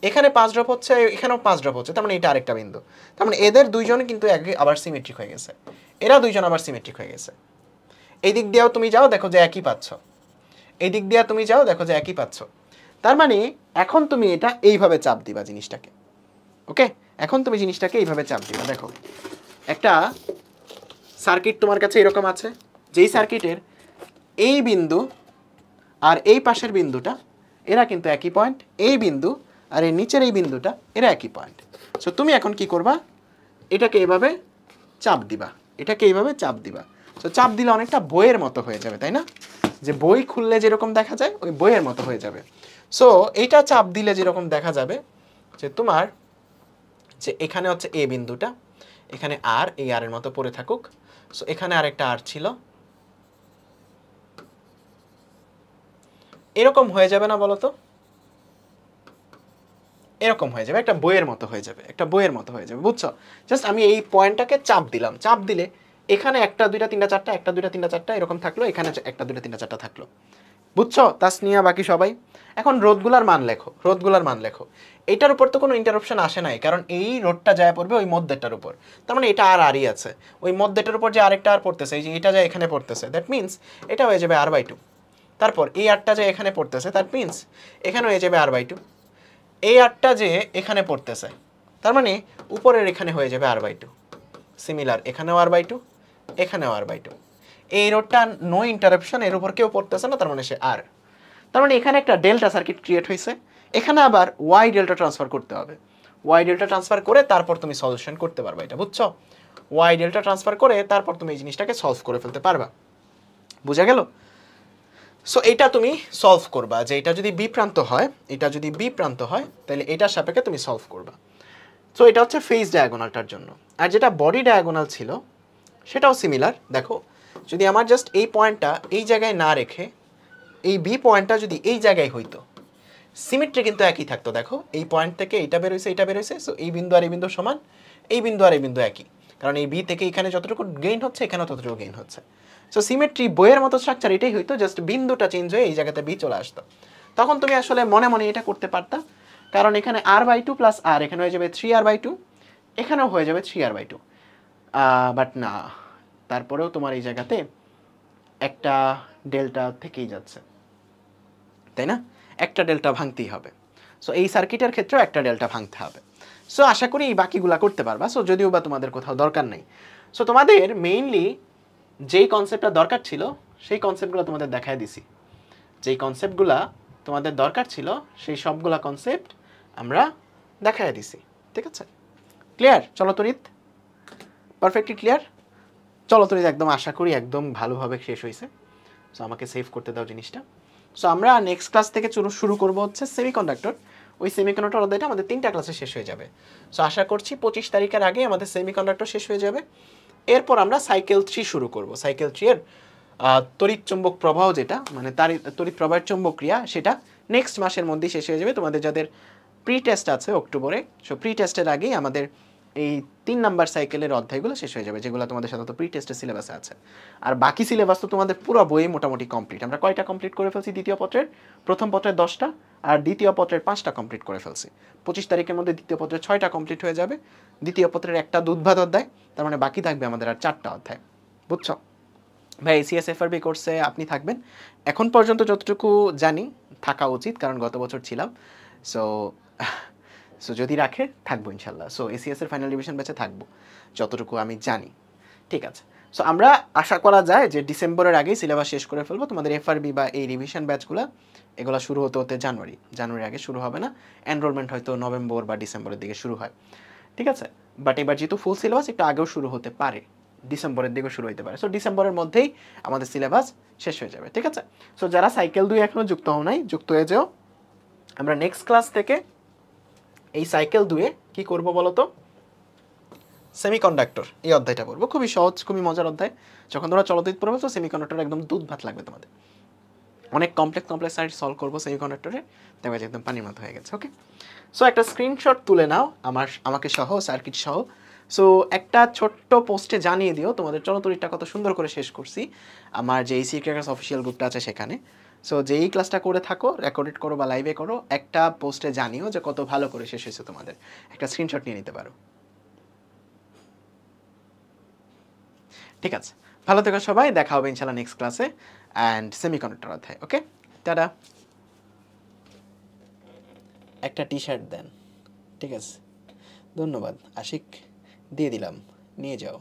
এখানে 5 ড্রপ হচ্ছে, এখানেও 5 ড্রপ হচ্ছে, তার মানে এটা আরেকটা বিন্দু। তার মানে এদের দুইজন কিন্তু আবার সিমেট্রিক হয়ে গেছে, এরা দুইজন আবার সিমেট্রিক হয়ে গেছে। এই দিক দিয়েও তুমি যাও দেখো যে একই পাচ্ছ, এই দিক দিয়ে তুমি যাও দেখো যে একই পাচ্ছ। তার মানে এখন তুমি এটা এইভাবে চাপ দিবা জিনিসটাকে, ওকে? এখন তুমি জিনিসটাকে এইভাবে চাপ দিবা। দেখো একটা সার্কিট তোমার কাছে এরকম আছে, যেই সার্কিটের এই বিন্দু আর এই পাশের বিন্দুটা এরা কিন্তু একই পয়েন্ট, এই বিন্দু আর এই নিচের এই বিন্দুটা এরা একই পয়েন্ট। সো তুমি এখন কি করবা, এটাকে এইভাবে চাপ দিবা, এটাকে এইভাবে চাপ দিবা। সো চাপ দিলে অনেকটা বইয়ের মতো হয়ে যাবে, তাই না? যে বই খুললে যেরকম দেখা যায় ওই বইয়ের মতো হয়ে যাবে। সো এইটা চাপ দিলে যেরকম দেখা যাবে যে তোমার যে এখানে হচ্ছে এ বিন্দুটা, এখানে আর, এই আর এর মতো পড়ে থাকুক। সো এখানে আরেকটা আর ছিল, এরকম হয়ে যাবে না বলো তো? এরকম হয়ে যাবে, একটা বইয়ের মতো হয়ে যাবে, একটা বইয়ের মতো হয়ে যাবে, বুঝছো? জাস্ট আমি এই পয়েন্টটাকে চাপ দিলাম, চাপ দিলে এখানে 1 2 3 4টা, 1 2 3 4টা এরকম থাকলো, এখানে 1 2 3 4টা থাকলো, বুঝছো? তাসনিয়া বাকি সবাই এখন রোধগুলার মান লেখো, রোধগুলার মান লেখো। এটার উপর তো কোনো ইন্টারাপশন আসে নাই, কারণ এই রোধটা যায় পড়বে ওই মধ্যেটার উপর, তার মানে এটা আর আরই আছে। ওই মধ্যেটার উপর যে আরেকটা আর পড়তেছে, এই যে এটা যায় এখানে পড়তেছে, দ্যাট মিনস এটা হয়ে যাবে r/2। তারপর এই আরটা যে এখানে পড়তেছে, দ্যাট মিনস এখানে হয়ে যাবে r/2। এই আরটা যে এখানে পড়তেছে, তার মানে উপরের এখানে হয়ে যাবে r/2। সিমিলার এখানেও r/2, এখানেও r/2। এই রোডটা নো ইন্টারাপশন, এর উপর কেউ পড়তেছে না, তার মানে সে আর। তার মানে এখানে একটা ডেল্টা সার্কিট ক্রিয়েট হয়েছে, এখানে আবার ওয়াই ডেল্টা ট্রান্সফার করতে হবে। ওয়াই ডেল্টা ট্রান্সফার করে তারপর তুমি সলিউশন করতে পারবা, এটা বুঝছো? ওয়াই ডেল্টা ট্রান্সফার করে তারপর তুমি এই জিনিসটাকে সলভ করে ফেলতে পারবা, বুঝা গেল? সো এটা তুমি সলভ করবা, যে এটা যদি বি প্রান্ত হয়, এটা যদি বি প্রান্ত হয় তাহলে এটার সাপেক্ষে তুমি সলভ করবা। সো এটা হচ্ছে ফেজ ডায়াগোনালটার জন্য। আর যেটা বডি ডায়াগোনাল ছিল সেটাও সিমিলার। দেখো যদি আমার জাস্ট এই পয়েন্টটা এই জায়গায় না রেখে এই বি পয়েন্টটা যদি এই জায়গায় হইতো, সিমেট্রি কিন্তু একই থাকতো। দেখো এই পয়েন্ট থেকে এইটা বের হয়েছে, এটা বের হয়েছে, সো এই বিন্দু আর এই বিন্দু সমান, এই বিন্দু আর এই বিন্দু একই, কারণ এই বি থেকে এখানে যতটুকু গেইন হচ্ছে এখানেও ততটুকু গেইন হচ্ছে। সো সিমেট্রি বইয়ের মতো স্ট্রাকচার এটাই হইতো, জাস্ট বিন্দুটা চেঞ্জ হয়ে এই জায়গাতে বি চলে আসতো। তখন তুমি আসলে মনে মনে এটা করতে পারতা, কারণ এখানে r/2 প্লাস আর, এখানে হয়ে যাবে 3r/2, এখানেও হয়ে যাবে 3r/2। বাট না, তারপরেও তোমার এই জায়গাতে একটা ডেল্টা থেকেই যাচ্ছে, তাই না? একটা ডেল্টা ভাঙতেই হবে। সো এই সার্কিটের ক্ষেত্রেও একটা ডেল্টা ভাঙতে হবে। সো আশা করি এই বাকিগুলা করতে পারবা। সো যদিও বা তোমাদের কোথাও দরকার নেই, সো তোমাদের মেইনলি যেই কনসেপ্টটা দরকার ছিল সেই কনসেপ্টগুলো তোমাদের দেখায় দিছি। যেই কনসেপ্টগুলা তোমাদের দরকার ছিল সেই সবগুলা কনসেপ্ট আমরা দেখায় দিছি, ঠিক আছে? ক্লিয়ার? চলতরিত পারফেক্টলি ক্লিয়ার? চলতরিত একদম আশা করি একদম ভালোভাবে শেষ হয়েছে। সো আমাকে সেভ করতে দাও জিনিসটা। সো আমরা নেক্সট ক্লাস থেকে শুরু করব হচ্ছে সেমিকন্ডাক্টর। ওই সেমিকন্ডাক্টর অধ্যায়টা আমাদের 3টা ক্লাসে শেষ হয়ে যাবে। সো আশা করছি 25 তারিখের আগে আমাদের সেমিকন্ডাক্টর শেষ হয়ে যাবে। এরপর আমরা সাইকেল 3 শুরু করব। সাইকেল 3 এর তড়িৎ চুম্বক প্রবাহ, যেটা মানে তার তড়িৎ প্রবাহের চুম্বকক্রিয়া, সেটা নেক্সট মাসের মধ্যেই শেষ হয়ে যাবে। তোমাদের যাদের প্রি টেস্ট আছে অক্টোবরে, সো প্রি টেস্টের আগেই আমাদের এই 3 নাম্বার সাইকেলের অধ্যায়গুলো শেষ হয়ে যাবে, যেগুলো তোমাদের সাধারণত প্রি টেস্টের সিলেবাসে আছে। আর বাকি সিলেবাস তো তোমাদের পুরো বই মোটামুটি কমপ্লিট। আমরা কয়টা কমপ্লিট করে ফেলছি? দ্বিতীয় পত্রের প্রথম পত্রের 10টা আর দ্বিতীয় পত্রের 5টা কমপ্লিট করে ফেলছি। 25 তারিখের মধ্যে দ্বিতীয় পত্রের 6টা কমপ্লিট হয়ে যাবে, দ্বিতীয় পত্রের একটা উদ্ভাদ অধ্যায়, তার মানে বাকি থাকবে আমাদের আর 4টা অধ্যায়, বুঝছো? ভাই সিএসএফআরবি কোর্সে আপনি থাকবেন, এখন পর্যন্ত যতটুকু জানি থাকা উচিত, কারণ গত বছর ছিলাম। সো সো যদি রাখে থাকবো ইনশাল্লাহ। সো এসিএস এর ফাইনাল রিভিশন ব্যাচে থাকবো যতটুকু আমি জানি। ঠিক আছে, সো আমরা আশা করা যায় যে ডিসেম্বরের আগেই সিলেবাস শেষ করে ফেলবো। তোমাদের এফআরবি বা এই রিভিশন ব্যাচগুলো এগুলো শুরু হতে হতে জানুয়ারির আগে শুরু হবে না, এনরোলমেন্ট হয়তো নভেম্বর বা ডিসেম্বরের দিকে শুরু হয়। ঠিক আছে, বাট এবার যেহেতু ফুল সিলেবাস একটু আগেও শুরু হতে পারে, ডিসেম্বরের দিকেও শুরু হতে পারে। সো ডিসেম্বরের মধ্যেই আমাদের সিলেবাস শেষ হয়ে যাবে। ঠিক আছে, সো যারা সাইকেল 2 এখনও যুক্ত হও নাই, যুক্ত হয়ে যাও। আমরা নেক্সট ক্লাস থেকে এই সাইকেল 2 কি করব বলো তো, সেমিকন্ডাক্টর এই অধ্যায়টা পড়বো। খুবই সহজ, খুবই মজার অধ্যায়। যখন তোমরা চলচ্চিত্র পড়বে তো সেমিকন্ডাক্টর একদম দুধ ভাত লাগবে তোমাদের। অনেক কমপ্লেক্স সাইড সলভ করবো সেমিকন্ডাক্টরে, দেখবে যে একদম পানির মতো হয়ে গেছে। ওকে, সো একটা স্ক্রিনশট তুলে নাও আমাকে সহ, সার্কিট সহ। সো একটা ছোট্ট পোস্টে জানিয়ে দিও তোমাদের চলতরিটা কত সুন্দর করে শেষ করছি, আমার যে এসি ক্র্যাকার্স অফিসিয়াল গ্রুপটা আছে সেখানে। সো যেই ক্লাসটা করে থাকো, রেকর্ডেড করো বা লাইভে করো, একটা পোস্টে জানিও যে কত ভালো করে শেষ হয়েছে তোমাদের। একটা স্ক্রিনশট নিয়ে নিতে পারো। ঠিক আছে, ভালো থেকো সবাই, দেখা হবে ইনশাল্লাহ নেক্সট ক্লাসে অ্যান্ড সেমিকন্ডাক্টর অধ্যায়। ওকে, টাটা। একটা টি শার্ট দেন। ঠিক আছে, ধন্যবাদ আশিক, দিয়ে দিলাম, নিয়ে যাও।